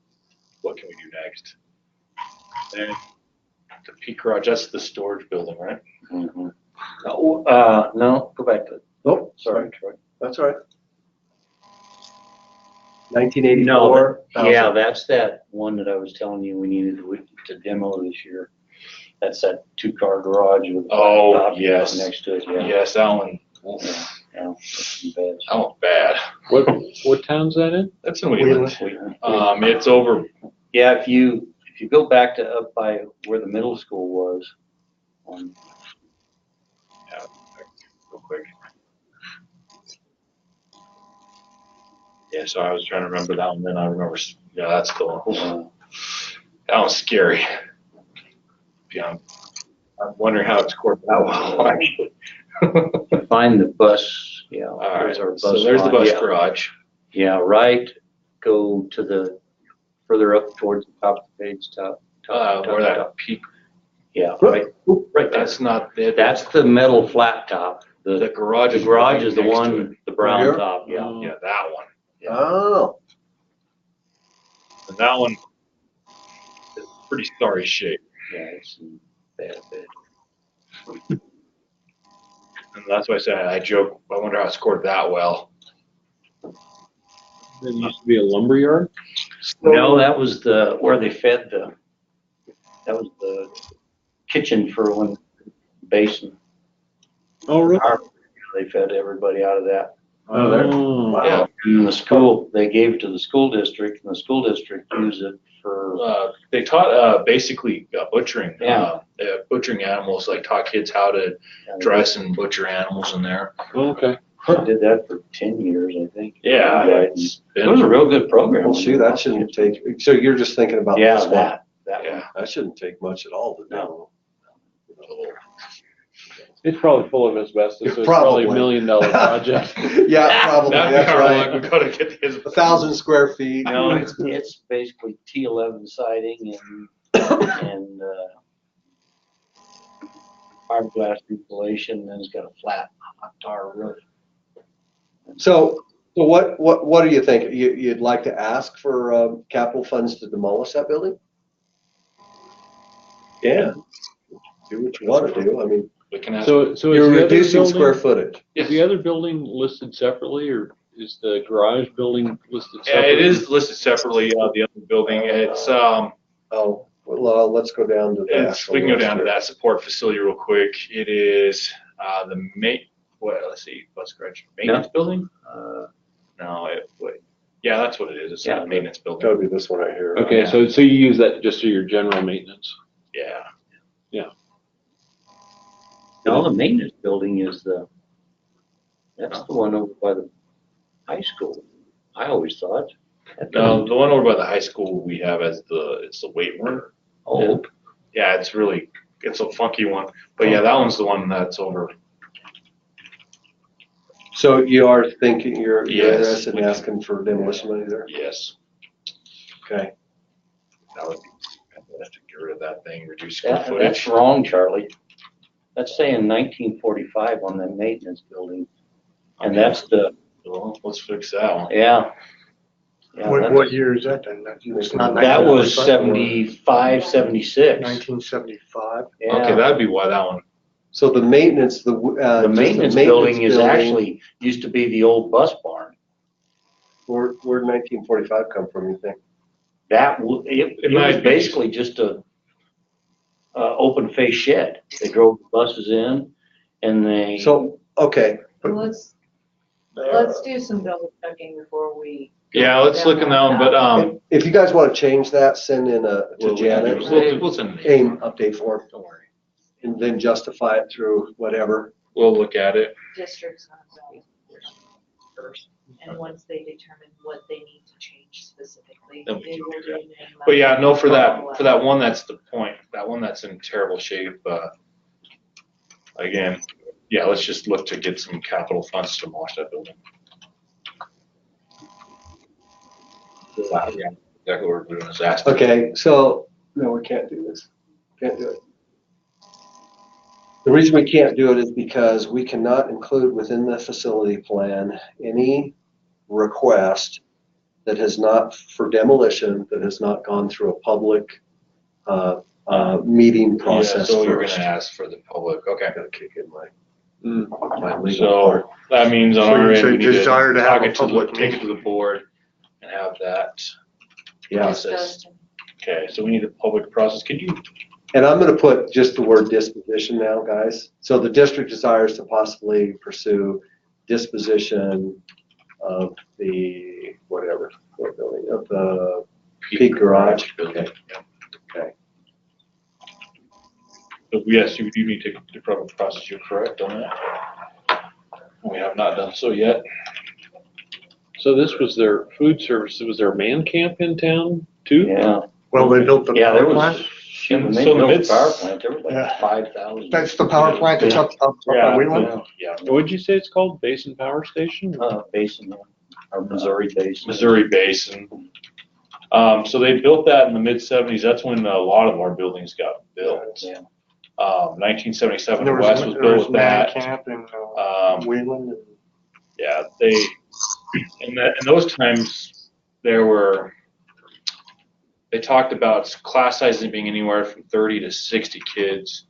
what can we do next? And the peak garage, that's the storage building, right? Mhm. No, go back to it. Oh, Sorry, Troy. that's all right. 1984. No, yeah, that's that one that I was telling you we needed to demo this year. That's that 2-car garage with a Oh, flat top yes. next to it, yeah. Yes, that one, Yeah, that's bad. that one bad. What town's that in? That's in Wheeland. Wheeland. It's over, Yeah, if you go back to up by where the middle school was, real quick. Yeah, so I was trying to remember that one, then I remember, yeah, that's the one. That was scary. Yeah, I'm wondering how it's scored that well, actually. find the bus, yeah. All right, there's our so there's the line. bus Yeah. garage. Yeah, right, go to the, further up towards the top of the page, top, Where that peak, yeah, right there. that's not it. That's the metal flat top. The garage The is garage is the next to one, it. the brown Here? top, yeah. Yeah, that one. Oh, And that one is pretty sorry shape. Yeah, it's in bad. And that's why I said, I joke, I wonder how it scored that well. There used to be a lumber yard? No, that was where they fed that was the kitchen for one basin. Oh, really? They fed everybody out of that. Oh, there. Oh. Wow. Yeah, And the school, they gave it to the school district, and the school district used it for, they taught basically butchering. Yeah. Butchering animals, like taught kids how to dress and butcher animals in there. Oh, okay. they did that for 10 years, I think. Yeah, Right. it's It was a been, real good program. Well, shoot, that shouldn't take, so you're just thinking about Yeah, this one. that one. yeah. That shouldn't take much at all to do. No. It's probably full of asbestos, so it's Probably. probably $1 million project. Yeah, probably, That'd be that's our right. luck. We gotta get his. 1,000 square feet. No, it's basically T11 siding and fiberglass insulation, and then it's got a flat hot tar roof. So what do you think? You'd like to ask for capital funds to demolish that building? Yeah, do what you want to do. I mean, We can ask. So is you're the other reducing building- square footage. Is the other building listed separately, or is the garage building listed Yeah, separately? it is listed separately, the other building. Oh, well, let's go down to that. We can go down to that support facility real quick. It is, let's see, bus garage, maintenance building? No, yeah, that's what it is. It's a maintenance building. Gotta be this one right here. Okay, so you use that just for your general maintenance? Yeah. No, the maintenance building is that's the one over by the high school, I always thought. No, the one over by the high school we have it's the weight room. Oh, Yeah, it's a funky one. But yeah, that one's the one that's over. So you are thinking, you're Yes. interested in asking for demolition money there? Yes. Okay. That would be, I'd have to get rid of that thing, reduce square that's footage. wrong, Charlie. That's saying 1945 on that maintenance building. And Okay. that's Well, let's fix that one. yeah. Yeah, What that's- year is that then? It's not That was 1945? 75, 76. 1975. Yeah. Okay, that'd be why that one. So the maintenance, The just maintenance building is actually, used to be the old bus barn. Where'd 1945 come from, you think? It was basically just a open face shed. They drove the buses in and they. So, okay, Let's do some double checking before we. Yeah, let's look in that one, but, if you guys want to change that, send in to Janet, we'll send it. AIM update form, Don't worry. and then justify it through whatever. We'll look at it. Districts on zoning first, and once they determine what they need to change specifically, Then we they can will do do that. an amendment. But yeah, no, for that one, that's the point. That one that's in terrible shape, again, yeah, let's just look to get some capital funds to demolish that building. Yeah, exactly what we're doing is asking. Okay, so, no, we can't do this. Can't do it. The reason we can't do it is because we cannot include within the facility plan any request that has not, for demolition, that has not gone through a public meeting Yeah, process so you're first. gonna ask for the public, okay. I gotta kick in my Mm. legal part. So that means on So our you end, say we need to desire to have talk a it to the, public take it to meeting. the board and have that Yeah, process. Okay, so we need a public process. Could you, and I'm gonna put just the word disposition now, guys. So the district desires to possibly pursue disposition of the, whatever, what building, of the Peak garage. building? Okay. Yeah. Okay. So yes, you do need to take the public process. You're correct on that. We have not done so yet. So this was their food service, was there a man camp in town too? Yeah, Well, they built the yeah, there power was, plant. shoot, when they So the built the mids- power plant, there was Yeah. like 5,000. That's the power plant that's up Yeah, on Wheeling? Yeah, What'd you say it's called? Basin Power Station? Basin, or Missouri Basin. Missouri Basin. So they built that in the mid-70s. That's when a lot of our buildings got built. Yeah. 1977, There West was there built with man that. camp in Wheeling. Yeah, in those times, they talked about class sizes being anywhere from 30 to 60 kids.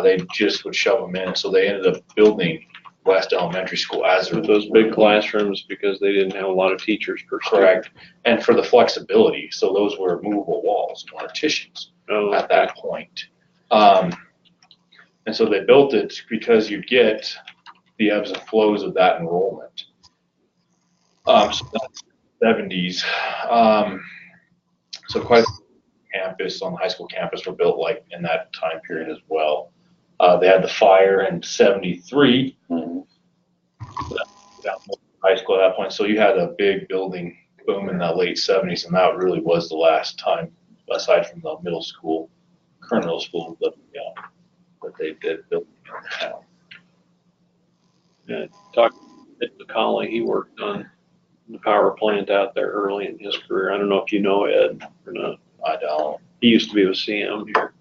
They just would shove them in, so they ended up building West Elementary School as With those big classrooms because they didn't have a lot of teachers per student. correct, and for the flexibility, so those were movable walls, partitions Oh, at that point. And so they built it because you get the ebbs and flows of that enrollment. So that's the 70s. So quite a campus on the high school campus were built like in that time period as well. They had the fire in 73. Mhm. That was high school at that point. So you had a big building boom in the late 70s, and that really was the last time, aside from the middle school, current middle school, that they did build in town. yeah. Talked to Macaulay, he worked on the power plant out there early in his career. I don't know if you know Ed or not. I don't. He used to be with CM here.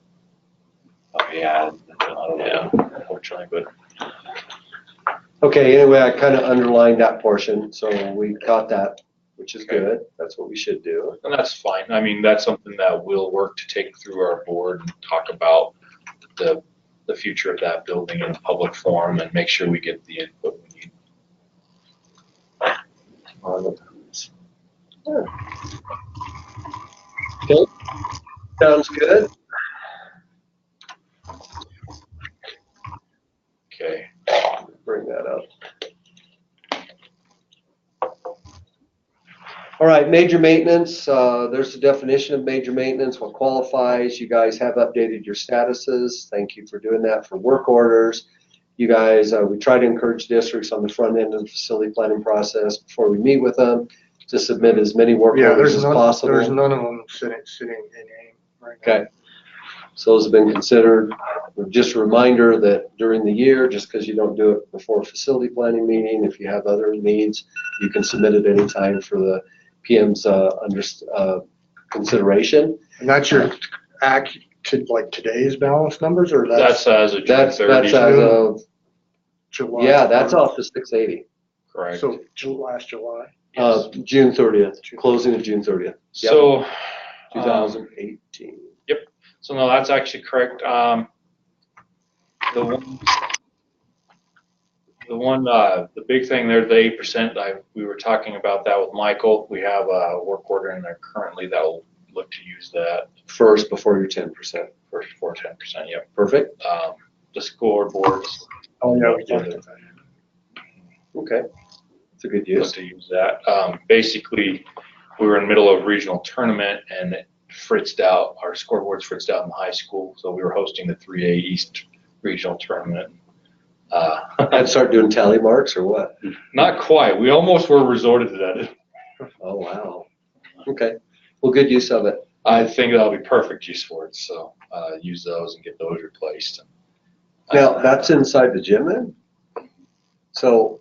Yeah, I don't know, unfortunately, but Okay, anyway, I kind of underlined that portion, so we got that, which is good. That's what we should do. and that's fine. I mean, that's something that we'll work to take through our board and talk about the future of that building in a public forum and make sure we get the input we need. Okay, sounds good. Okay. Bring that up. All right, major maintenance, there's a definition of major maintenance, what qualifies. You guys have updated your statuses. Thank you for doing that for work orders. You guys, we try to encourage districts on the front end of the facility planning process before we meet with them to submit as many work Yeah, orders there's as possible. there's none of them sitting in AIM right now. Okay. So those have been considered. Just a reminder that during the year, just because you don't do it before a facility planning meeting, if you have other needs, you can submit it anytime for the PM's consideration. And that's your like today's balance numbers, or That's as of June That's 30th, as of, July? yeah, that's off the 680. correct? So last July. June 30th, closing of June 30th. Yep. So, 2018. so no, that's actually correct. The big thing there, the 8%, we were talking about that with Michael. We have a work order in there currently that will look to use that First before your 10%. first before 10%, yep. Perfect. The scoreboards. Oh, yeah, we look talked about that. Okay. It's a good use. to use that. Basically, we were in the middle of a regional tournament and it fritzed out, our scoreboards fritzed out in the high school. So we were hosting the 3A East regional tournament. I'd start doing tally marks or what? Not quite. We almost were resorted to that. Oh, wow. Okay. Well, good use of it. I think that'll be perfect use for it. So use those and get those replaced. Now, that's inside the gym then? So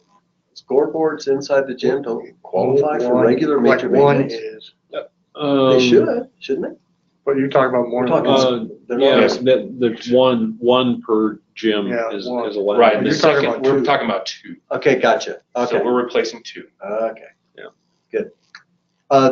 scoreboards inside the gym don't qualify for regular major Like one maintenance? is, They should, shouldn't they? but you're talking about more We're than talking one. They're Yeah, not- the one per gym Yeah, is one. allowed. Right. You're The talking second, about we're two. talking about two. Okay, gotcha. So Okay. we're replacing two. Okay. Yeah. Good.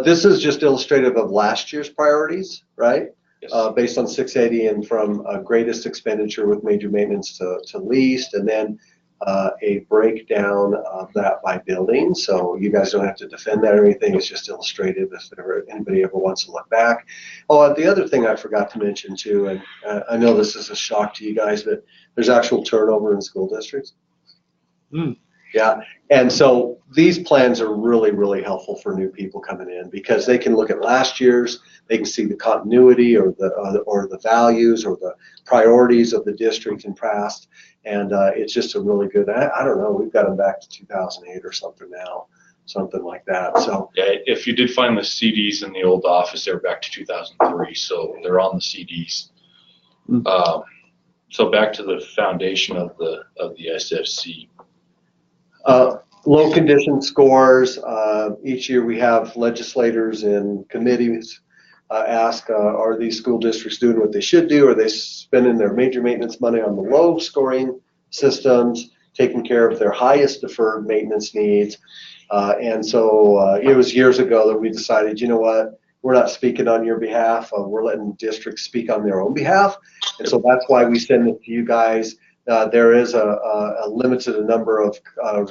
This is just illustrative of last year's priorities, right? Yes. Based on 680 and from greatest expenditure with major maintenance to least, and then a breakdown of that by building. So you guys don't have to defend that or anything. It's just illustrative if anybody ever wants to look back. Oh, and the other thing I forgot to mention too, and I know this is a shock to you guys, but there's actual turnover in school districts. Yeah, and so these plans are really, really helpful for new people coming in because they can look at last year's, they can see the continuity or the values or the priorities of the district in past, and it's just a really good. I don't know, we've got them back to 2008 or something now, something like that. So Yeah, if you did find the CDs in the old office, they're back to 2003, so they're on the CDs. So back to the foundation of the SFC. Low condition scores. Each year we have legislators and committees ask, are these school districts doing what they should do? Are they spending their major maintenance money on the low scoring systems, taking care of their highest deferred maintenance needs? And so it was years ago that we decided, you know what, we're not speaking on your behalf. We're letting districts speak on their own behalf. And so that's why we send it to you guys. There is a limited number of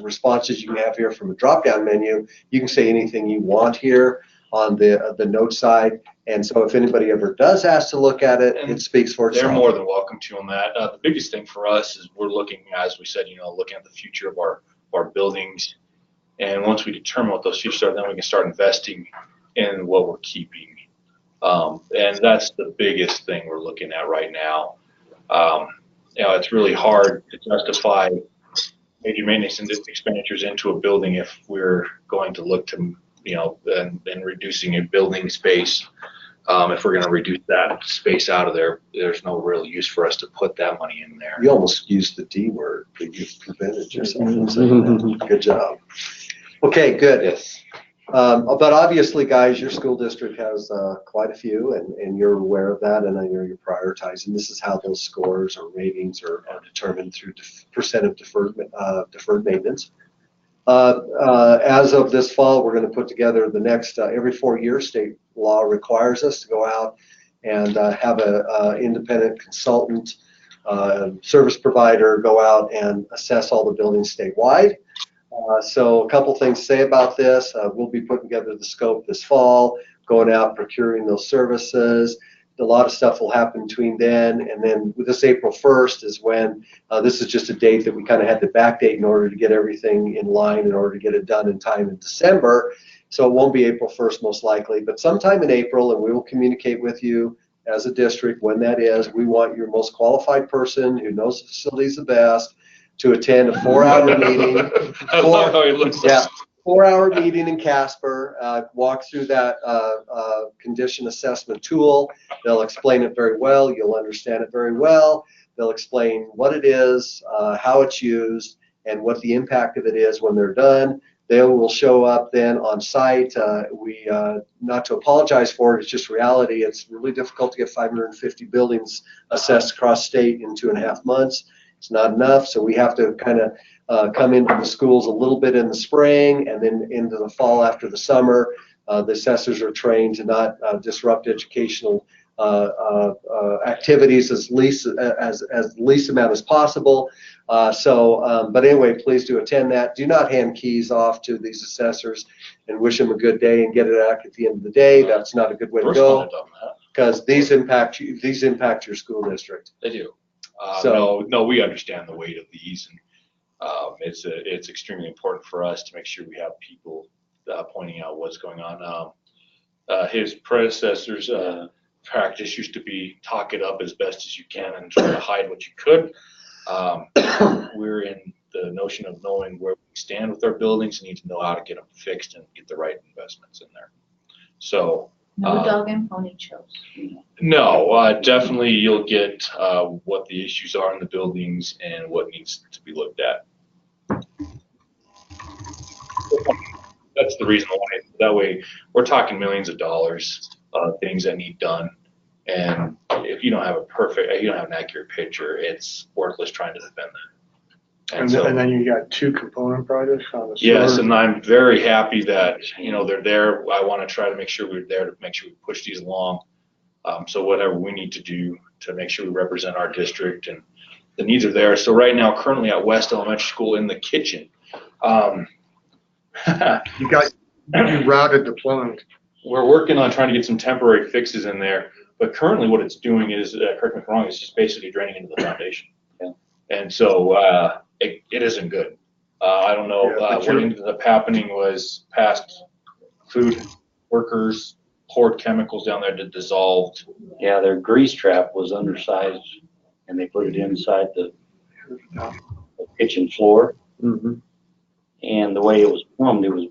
responses you can have here from a drop-down menu. You can say anything you want here on the note side. And so if anybody ever does ask to look at it, it speaks for itself. They're more than welcome to on that. The biggest thing for us is we're looking, as we said, looking at the future of our buildings. And once we determine what those futures are, then we can start investing in what we're keeping. And that's the biggest thing we're looking at right now. It's really hard to justify major maintenance and expenditures into a building if we're going to look to, and reducing a building space. If we're going to reduce that space out of there, there's no real use for us to put that money in there. You almost used the D word, but you prevented yourself from saying that. Good job. Okay, good. Yes. But obviously, guys, your school district has quite a few, and you're aware of that, and I know you're prioritizing. This is how those scores or ratings are determined through percent of deferred maintenance. As of this fall, we're going to put together the next, every 4 years, state law requires us to go out and have an independent consultant service provider go out and assess all the buildings statewide. So a couple things to say about this. We'll be putting together the scope this fall, going out, procuring those services. A lot of stuff will happen between then and then. This April 1st is when this is just a date that we kind of had to backdate in order to get everything in line, in order to get it done in time in December. So it won't be April 1st most likely, but sometime in April, and we will communicate with you as a district when that is. We want your most qualified person who knows the facilities the best to attend a 4-hour meeting. I love how he looks. Yeah, 4-hour meeting in Casper, walk through that condition assessment tool. They'll explain it very well. You'll understand it very well. They'll explain what it is, how it's used, and what the impact of it is when they're done. They will show up then on site. Not to apologize for it, it's just reality. It's really difficult to get 550 buildings assessed across state in 2.5 months. It's not enough, so we have to kind of come into the schools a little bit in the spring and then into the fall after the summer. The assessors are trained to not disrupt educational activities as least amount as possible. But anyway, please do attend that. Do not hand keys off to these assessors and wish them a good day and get it back at the end of the day. That's not a good way to go, because these impact your school district. They do. So no, we understand the weight of these, and it's extremely important for us to make sure we have people pointing out what's going on. His predecessors' practice used to be talk it up as best as you can and try to hide what you could. We're in the notion of knowing where we stand with our buildings and need to know how to get them fixed and get the right investments in there. So. No dog and pony shows. No, definitely you'll get what the issues are in the buildings and what needs to be looked at. That's the reason why. That way, we're talking millions of dollars, things that need done. And if you don't have an accurate picture, it's worthless trying to defend that. And so, then you got 2 component projects on the yes, sewer. and I'm very happy that, they're there. I want to try to make sure we're there to make sure we push these along. So whatever we need to do to make sure we represent our district and the needs are there. So right now, currently at West Elementary School in the kitchen, You routed the plumbing. we're working on trying to get some temporary fixes in there. But currently what it's doing is, correct me if I'm wrong, it's just basically draining into the foundation. Yeah. And so it isn't good. I don't know, Yeah, what ended up happening was past food workers poured chemicals down there that dissolved. Yeah, their grease trap was undersized and they put it inside the kitchen floor. And the way it was plumbed, it was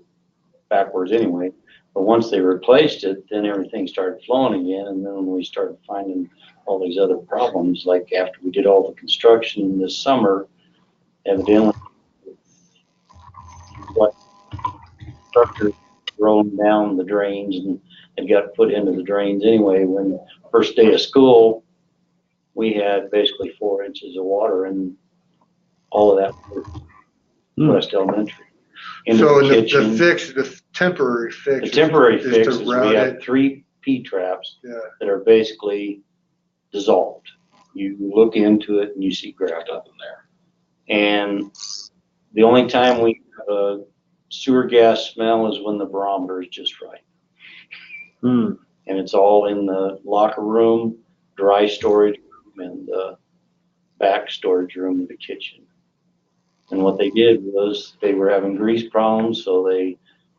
backwards anyway. But once they replaced it, then everything started flowing again. And then when we started finding all these other problems, like after we did all the construction this summer, evidently, what structure rolling down the drains and it got put into the drains anyway. When first day of school, we had basically 4 inches of water in all of that West Elementary. Into So the kitchen. the temporary fix. The temporary is fix to is route we have it. 3 P-traps Yeah. that are basically dissolved. You look into it and you see graft up in there. And the only time we have a sewer gas smell is when the barometer is just right. And it's all in the locker room, dry storage room, and the back storage room of the kitchen. And what they did was they were having grease problems, so they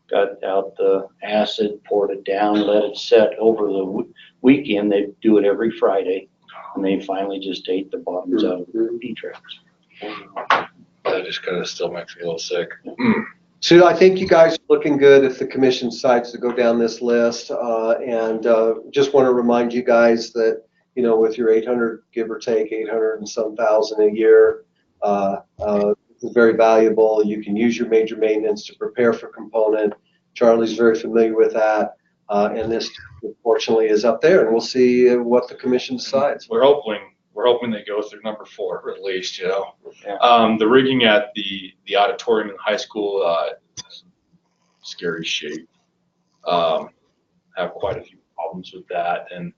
got out the acid, poured it down, let it set over the weekend. They do it every Friday, and they finally just ate the bottoms out of the P-traps. That just kind of still makes me a little sick. So I think you guys are looking good if the commission decides to go down this list. And just want to remind you guys that, with your 800, give or take 800 and some thousand a year, it's very valuable. You can use your major maintenance to prepare for component. Charlie's very familiar with that. And this, unfortunately, is up there, and we'll see what the commission decides. We're hoping they go through number 4 at least, Yeah. The rigging at the auditorium in high school, scary shape. Have quite a few problems with that. And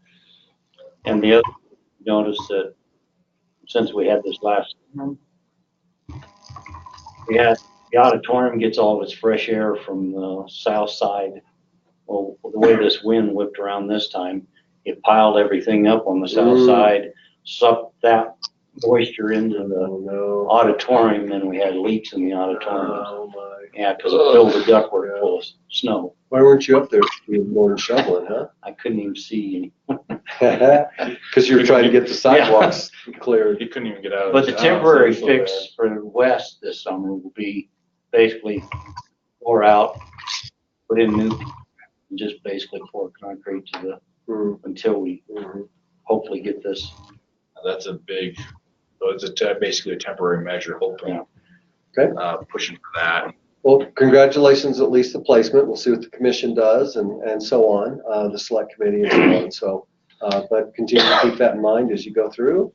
the other, notice that since we had this last, the auditorium gets all of its fresh air from the south side. Well, the way this wind whipped around this time, it piled everything up on the south side, sucked that moisture into the auditorium, and we had leaks in the auditorium. Oh, my. Yeah, because it filled the ductwork full of snow. Why weren't you up there more shoveling, huh? I couldn't even see any. Because you were trying to get the sidewalks cleared. he couldn't even get out of But his the house. temporary It was so fix bad. for the west this summer will be basically pour out, put in new, and just basically pour concrete to the, until we hopefully get this. That's a big, so it's basically a temporary measure, hoping, Okay. pushing for that. Well, congratulations, at least the placement. We'll see what the commission does and so on, the select committee and so on. So, but continue to keep that in mind as you go through.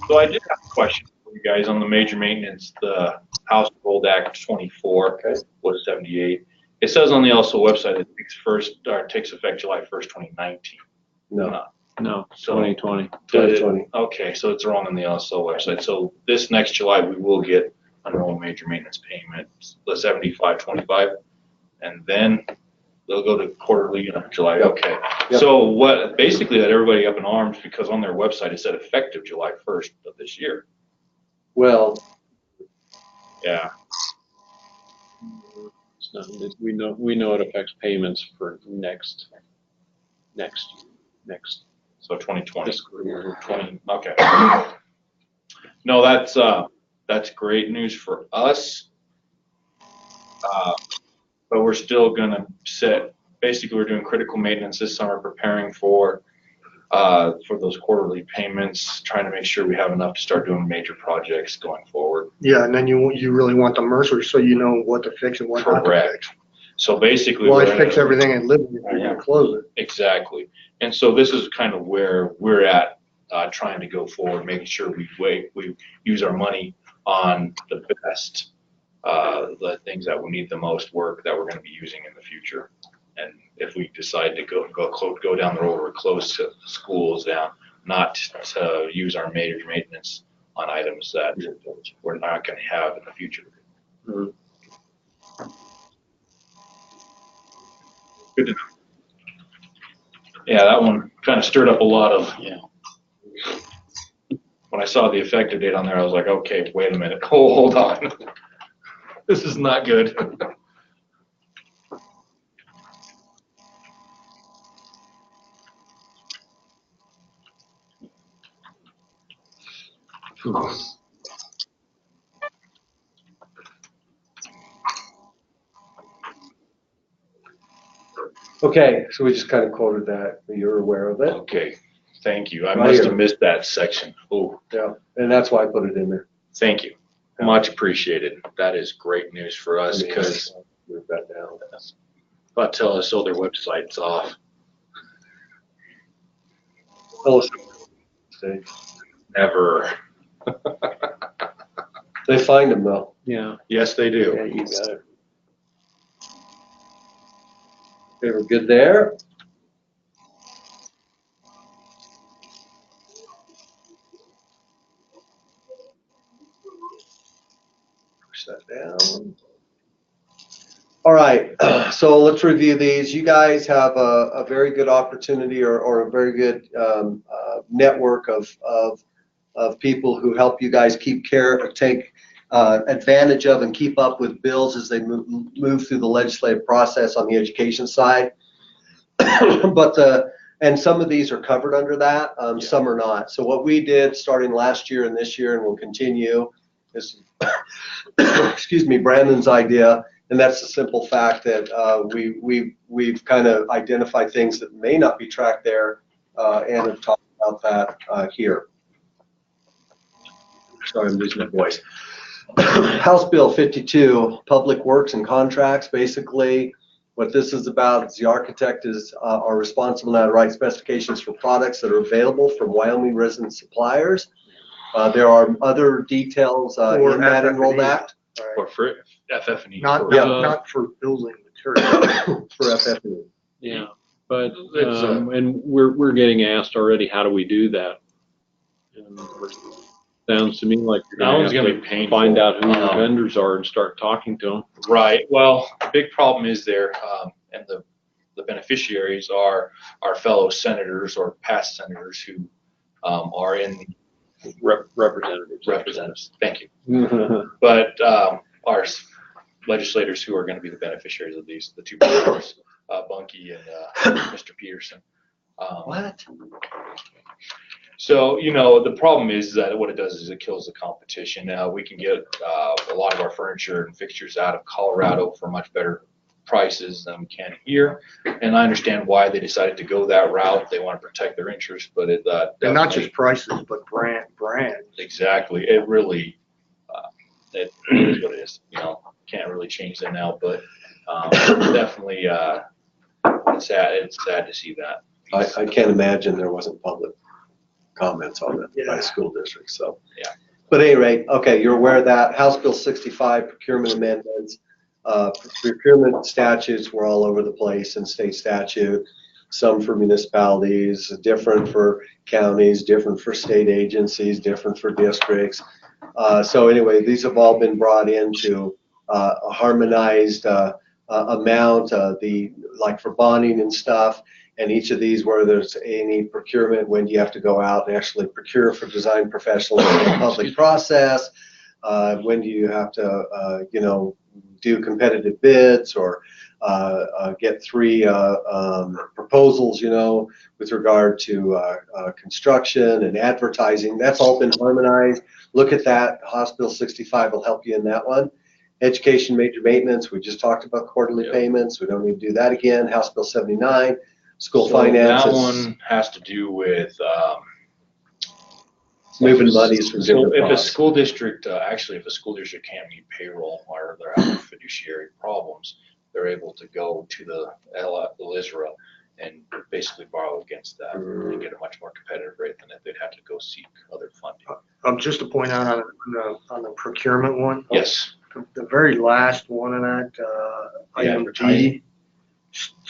So I did have a question for you guys on the major maintenance. The House Rolled Act 24 was 78. It says on the also website it takes effect July 1st, 2019. No, So 2020. 2020. Okay, so it's wrong on the LSO website. So this next July we will get a normal major maintenance payment, the 75.25, and then they'll go to quarterly in July. Okay. Yep. So what basically had everybody up in arms because on their website it said effective July 1st of this year. Well, Yeah. It's not, we know it affects payments for next. So 2020. Fiscal year. 20. Okay. No, that's great news for us. But we're still gonna basically we're doing critical maintenance this summer, preparing for those quarterly payments, trying to make sure we have enough to start doing major projects going forward. Yeah, and then you really want the Mercer so you know what to fix and what not to Correct. fix. So basically, Well, I fix everything and live if you're gonna close it. Exactly. And so this is kind of where we're at trying to go forward, making sure we use our money on the best, the things that will need the most work that we're going to be using in the future. And if we decide to go down the road or close schools down, not to use our major maintenance on items that we're not going to have in the future. Mhm. Good to know. Yeah, that one kind of stirred up a lot of, when I saw the effective date on there, I was like, okay, wait a minute, hold on. This is not good. Okay, so we just kind of quoted that. You're aware of it. Okay, thank you. I Right must here. have missed that section. Oh, Yeah, and that's why I put it in there. thank you. Much appreciated. That is great news for us because Move that down. I'll tell us, so their website's off. Tell us. See. Never. They find them though. Yeah, Yes, they do. yeah, you got it. They were good there. Push that down. All right, so let's review these. You guys have a very good opportunity or a very good network of people who help you guys take advantage of and keep up with bills as they move through the legislative process on the education side. And some of these are covered under that, some are not. So what we did starting last year and this year and will continue is, excuse me, Brandon's idea. And that's the simple fact that we've kind of identified things that may not be tracked there and have talked about that here. Sorry, I'm losing my voice. House Bill 52, Public Works and Contracts. Basically, what this is about is the architect are responsible now to write specifications for products that are available from Wyoming resident suppliers. There are other details in that Enrolled Act. Or for FF&E. Not for building material. For FF&E. Yeah, but, It's, and we're getting asked already, how do we do that? And sounds to me like you're That one's gonna gonna have be to painful. find out who your vendors are and start talking to them. Right. Well, the big problem is there, and the beneficiaries are our fellow senators or past senators who are in representatives. Thank you. But our legislators who are going to be the beneficiaries of these, the two brothers, Bunky and Mr. Peterson. What? So, you know, the problem is that what it does is it kills the competition. We can get a lot of our furniture and fixtures out of Colorado for much better prices than we can here. And I understand why they decided to go that route. They want to protect their interests, but it And not just prices, but brand. Exactly. It really, it is what it is. You know, can't really change that now, but definitely, it's sad to see that. I can't imagine there wasn't public comments on it by school districts. So, Yeah. But at any rate, okay, you're aware of that. House Bill 65, procurement amendments. Procurement statutes were all over the place in state statute. Some for municipalities, different for counties, different for state agencies, different for districts. So anyway, these have all been brought into a harmonized amount, like for bonding and stuff. And each of these, where there's any procurement, when do you have to go out and actually procure for design professionals in a public process? When do you have to, do competitive bids or get 3 proposals, with regard to construction and advertising. That's all been harmonized. Look at that. House Bill 65 will help you in that one. Education major maintenance, we just talked about quarterly payments. We don't need to do that again. House Bill 79, school finances. That one has to do with moving monies from different if a funds. school district, if a school district can't meet payroll or they're having fiduciary problems, they're able to go to the LISRA and basically borrow against that and get a much more competitive rate than if they'd have to go seek other funding. Just to point out on the procurement one. Yes. The very last one of that, item D, advertising.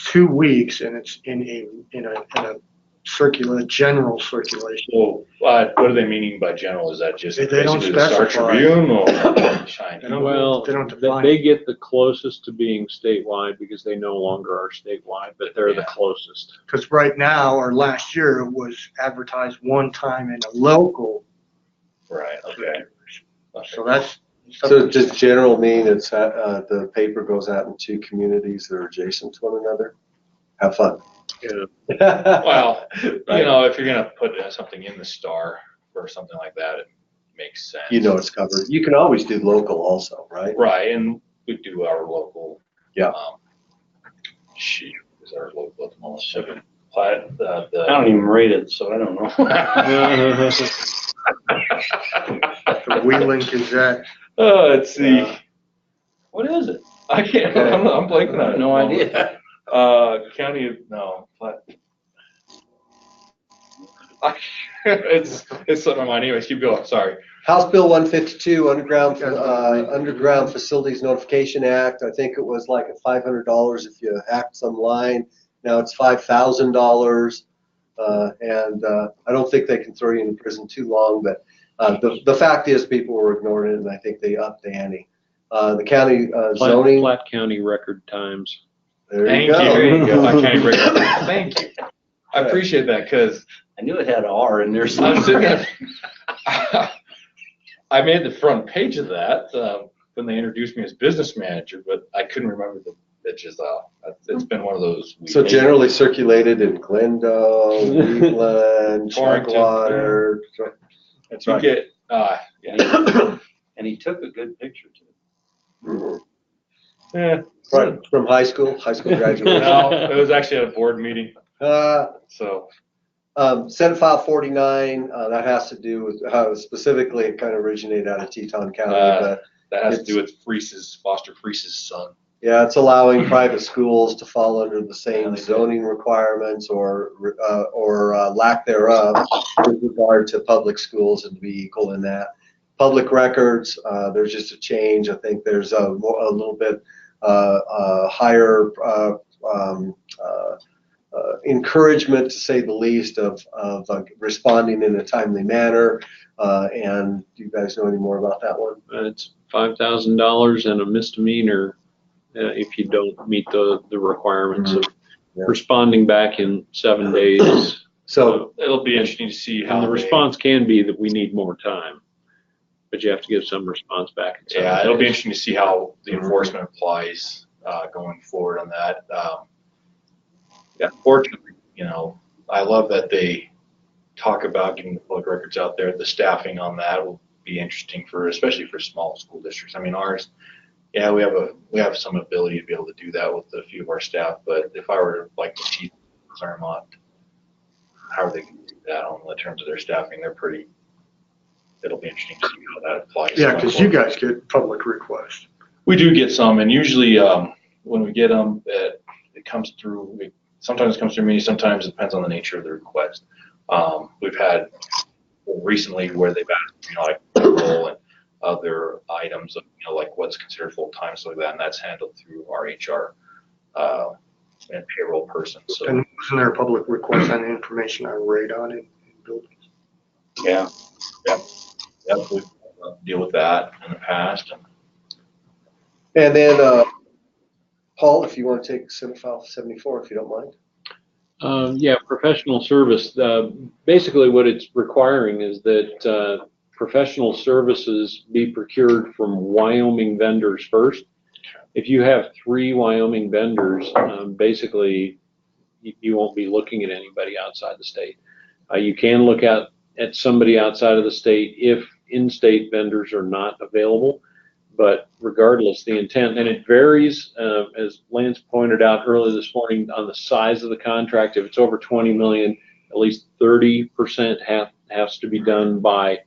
2 weeks, and it's in a general circulation. Well, what are they meaning by general? Is that just They don't basically the Star specify. Tribune or Shine? They don't- Well, they don't define they it. get the closest to being statewide because they no longer are statewide, but they're the Yeah. closest. Because right now, or last year, it was advertised one time in a local. Right, okay. So that's. So does general mean it's, the paper goes out in 2 communities that are adjacent to one another? Have fun. Yeah. Well, Right. you know, if you're gonna put something in the Star or something like that, it makes sense. You know it's covered. You can always do local also, right? Right, and we do our local. Yeah. Shoot, is our local at the moment, Shipping Plat, I don't even rate it, so I don't know. The Wheeling Gazette. Let's see. What is it? I can't, I'm blanking on it. No idea. County of, no, Plat. It's slipped my mind. Anyways, keep going, sorry. House Bill 152, Underground Facilities Notification Act. I think it was like $500 if you hacked some line. Now it's $5,000. And I don't think they can throw you in prison too long, but the fact is people were ignoring it, and I think they upped the ante. The county zoning. Platte County record times. There Thank you go. There you go. I can't even break it. Thank you. I appreciate that because I knew it had an R in there I'm somewhere. sitting there. I made the front page of that when they introduced me as business manager, but I couldn't remember the bitches out. It's been one of those weeks. So generally circulated in Glendo, Cleveland, Torrington. Sharkwater. That's You right. get, yeah. And he took a good picture too. Yeah. Right, from high school graduation. No, it was actually at a board meeting, so. Senate File 49, that has to do with, specifically it kind of originated out of Teton County, but That has to do with Foster Freese's son. yeah, it's allowing private schools to fall under the Yeah, same they do. zoning requirements or lack thereof with regard to public schools and to be equal in that. Public records, there's just a change. I think there's a little bit higher encouragement, to say the least, of responding in a timely manner. And do you guys know any more about that one? It's $5,000 and a misdemeanor if you don't meet the requirements of Yeah. responding back in 7 days. So It'll be interesting to see how. And the they- response can be that we need more time, but you have to give some response back in 7 Yeah, days. it'll be interesting to see how the enforcement applies going forward on that. Yeah, fortunately, you know, I love that they talk about getting the public records out there. The staffing on that will be interesting especially for small school districts. I mean, ours, yeah, we have some ability to be able to do that with a few of our staff, but if I were like the chief of Claremont, how are they going to do that on the terms of their staffing? It'll be interesting to see how that applies. Yeah, because you guys get public requests. We do get some, and usually when we get them, it comes through. Sometimes it comes through me. Sometimes it depends on the nature of the request. We've had recently where they've asked, like payroll and other items, like what's considered full time, so like that, and that's handled through our HR and payroll person. So And wasn't there a public request on information on radon in buildings? yeah, we deal with that in the past. and then Paul, if you want to take Senate File 74, if you don't mind. Yeah, professional service. Basically, what it's requiring is that professional services be procured from Wyoming vendors first. If you have 3 Wyoming vendors, basically you won't be looking at anybody outside the state. You can look at somebody outside of the state if in-state vendors are not available. But regardless, the intent, and it varies, as Lance pointed out earlier this morning, on the size of the contract. If it's over 20 million, at least 30% has to be done by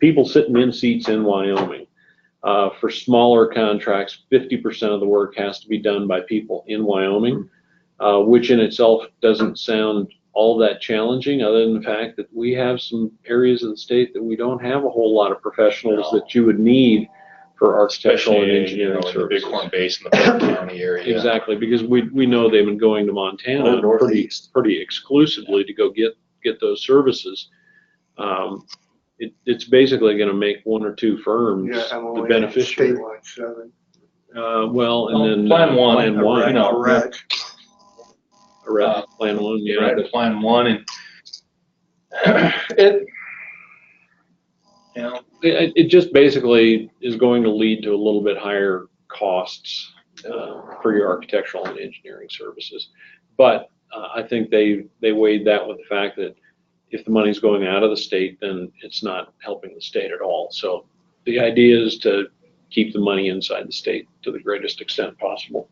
people sitting in seats in Wyoming. For smaller contracts, 50% of the work has to be done by people in Wyoming. which in itself doesn't sound all that challenging, other than the fact that we have some areas of the state that we don't have a whole lot of professionals that you would need for architectural and engineering in the services. Bighorn Basin, the Polk County area. Exactly, because we know they've been going to Montana pretty exclusively to go get those services. It's basically going to make one or two firms the beneficiary. Statewide 7. Well, and then Plan one, Plan one, you know, Correct. Plan one, yeah. Right, Plan 1, and it, you know, It just basically is going to lead to a little bit higher costs for your architectural and engineering services. But I think they weighed that with the fact that if the money's going out of the state, then it's not helping the state at all. So the idea is to keep the money inside the state to the greatest extent possible.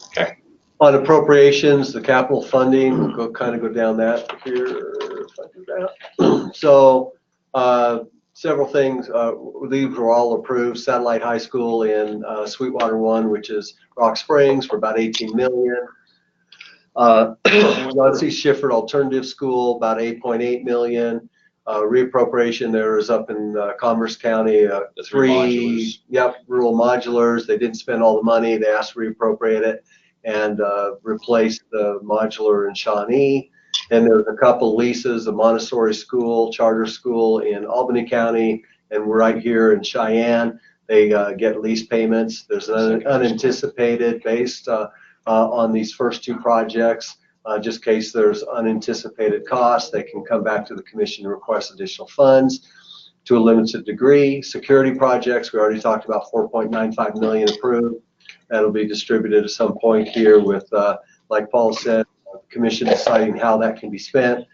okay. On appropriations, the capital funding, we'll kind of go down that here, if I do that. So, several things, these were all approved. Satellite High School in Sweetwater 1, which is Rock Springs, for about 18 million. Muncie Shifford Alternative School, about 8.8 million. Reappropriation there is up in Commerce County, modulars. rural modulars. They didn't spend all the money. They asked to reappropriate it and replace the modular in Shawnee. And there's a couple leases, a Montessori school, charter school in Albany County, and we're right here in Cheyenne. They get lease payments. There's an unanticipated based on these first two projects. Just in case there's unanticipated costs, they can come back to the commission and request additional funds to a limited degree. Security projects, we already talked about 4.95 million approved. That'll be distributed at some point here with, like Paul said, the commission deciding how that can be spent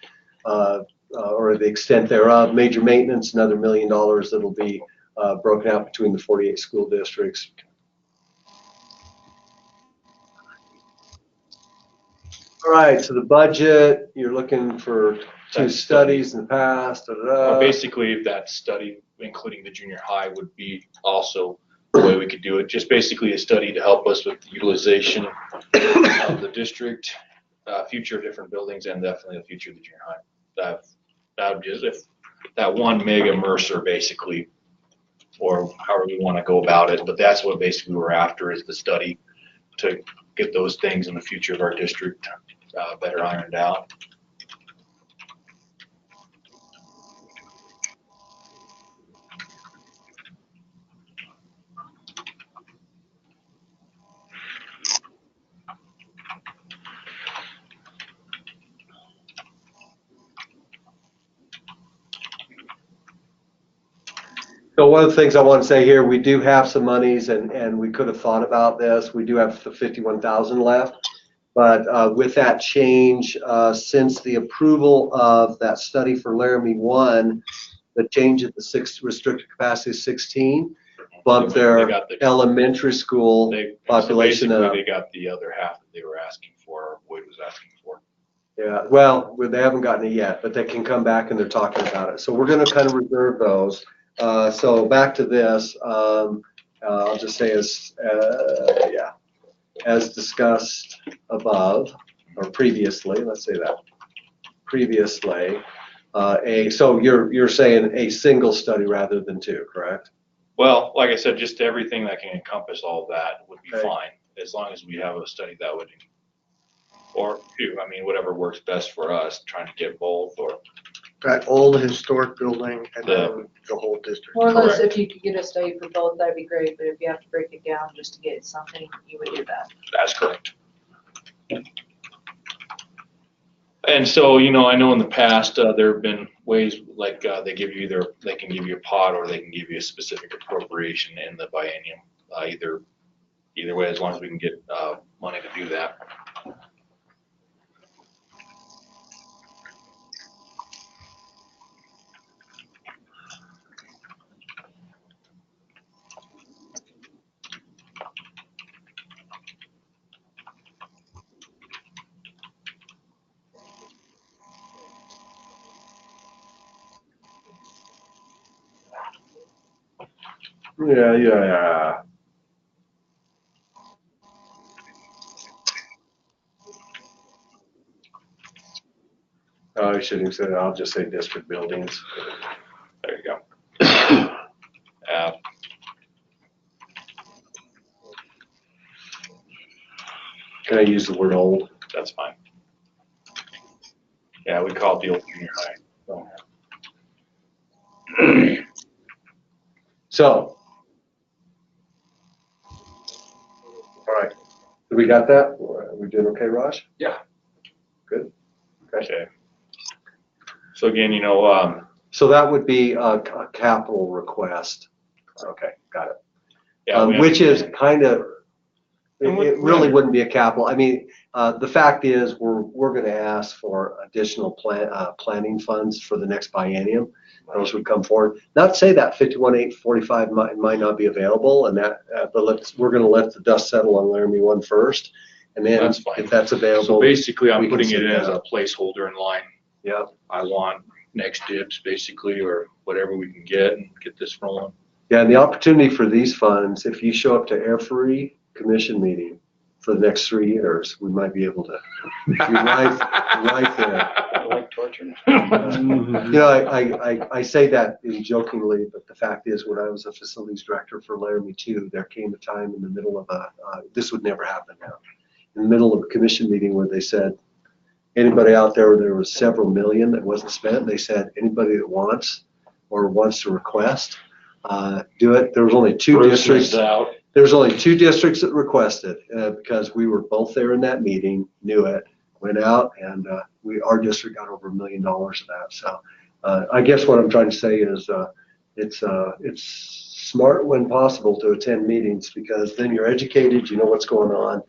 or the extent thereof. Major maintenance, another $1 million that'll be broken out between the 48 school districts. All right, so the budget, you're looking for two studies in the past. Well, basically, that study, including the junior high, would be also the way we could do it. Just basically a study to help us with the utilization of the district, future of different buildings, and definitely the future of the junior high. That would just, if that one mega Mercer basically, or however we want to go about it, but that's what basically we're after, is the study to get those things in the future of our district better ironed out. So one of the things I want to say here, we do have some monies, and we could have thought about this. We do have the 51,000 left, but with that change, since the approval of that study for Laramie 1, the change at the restricted capacity 16, bumped their elementary school population up. They got the other half that they were asking for, or Boyd was asking for. Yeah, well, they haven't gotten it yet, but they can come back and they're talking about it. So we're going to kind of reserve those. So back to this, I'll just say as discussed above, or previously, let's say that, previously, so you're saying a single study rather than two, correct? Well, like I said, just everything that can encompass all of that would be Okay. fine, as long as we have a study that would, or two, I mean, whatever works best for us, trying to get both, or That old historic building and then the whole district. More or less, Correct. if you could get a study for both, that'd be great, but if you have to break it down just to get something, you would do that. that's correct. And so, you know, I know in the past, there have been ways like they can give you a pot, or they can give you a specific appropriation in the biennium. Either way, as long as we can get money to do that. Yeah. I shouldn't have said it. I'll just say district buildings. There you go. Can I use the word old? That's fine. Yeah, we call it the old junior high. So. So, all right. We got that? Are we doing okay, Raj? Yeah. Good. Okay. So again, you know, So that would be a capital request. Okay, got it. yeah, we Which is understand. kind of, And we- it really wouldn't be a capital. I mean, the fact is, we're going to ask for additional planning funds for the next biennium. Those would come forward. Not to say that 51,845 might not be available, and that, but we're going to let the dust settle on Laramie 1 first, and then That's fine. if that's available. So basically, I'm we can putting it send in that as a out. placeholder in line. Yeah. I want next dibs basically, or whatever we can get and get this rolling. Yeah, and the opportunity for these funds, if you show up to every commission meeting for the next 3 years, we might be able to. Right there. I like torture. You know, I say that jokingly, but the fact is, when I was a facilities director for Laramie 2, there came a time in the middle of this would never happen now, in the middle of a commission meeting where they said, anybody out there was several million that wasn't spent, they said, anybody that wants to request, do it. There was only two districts. Out. There's only 2 districts that requested, because we were both there in that meeting, knew it, went out, and our district got over $1 million of that. So I guess what I'm trying to say is it's smart when possible to attend meetings, because then you're educated, you know what's going on.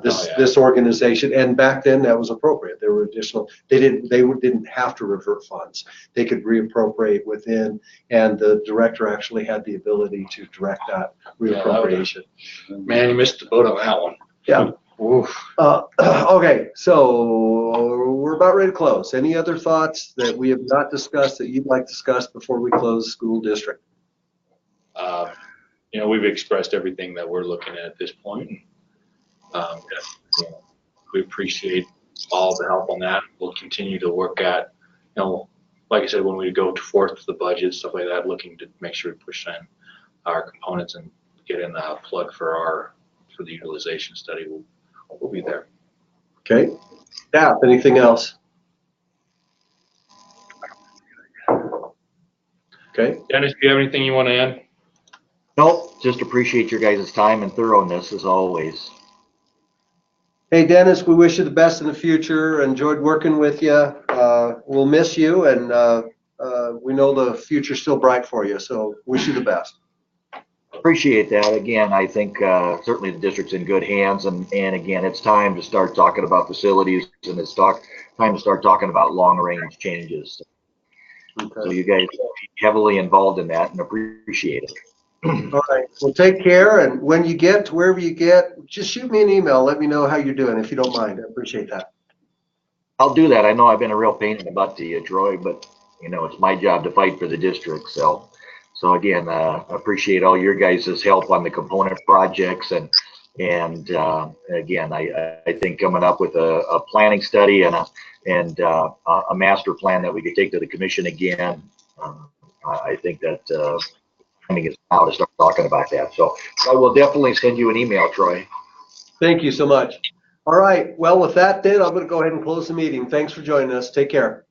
This organization, and back then that was appropriate. There were additional, they didn't have to revert funds. They could reappropriate within, and the director actually had the ability to direct that reappropriation. Man, you missed the boat on that one. Yeah. Okay, so we're about ready to close. Any other thoughts that we have not discussed that you'd like to discuss before we close school district? You know, we've expressed everything that we're looking at this point. You know, we appreciate all the help on that. We'll continue to work at, you know, like I said, when we go forth to the budget, stuff like that, looking to make sure we push in our components and get in a plug for the utilization study. We'll be there. Okay. Yeah, anything else? Okay. Dennis, do you have anything you want to add? Nope, just appreciate your guys' time and thoroughness as always. Hey, Dennis, we wish you the best in the future. Enjoyed working with you. We'll miss you, and we know the future's still bright for you, so wish you the best. Appreciate that. Again, I think certainly the district's in good hands, and again, it's time to start talking about facilities, and it's time to start talking about long-range changes. Okay. So you guys are heavily involved in that, and appreciate it. All right. Well, take care, and when you get to wherever you get, just shoot me an email. Let me know how you're doing, if you don't mind. I appreciate that. I'll do that. I know I've been a real pain in the butt to you, Troy, but you know, it's my job to fight for the district. So again, appreciate all your guys' help on the component projects, and again, I think coming up with a planning study and a master plan that we could take to the commission again. I think that timing is now to start talking about that. So I will definitely send you an email, Troy. Thank you so much. All right. Well, with that, then, I'm going to go ahead and close the meeting. Thanks for joining us. Take care.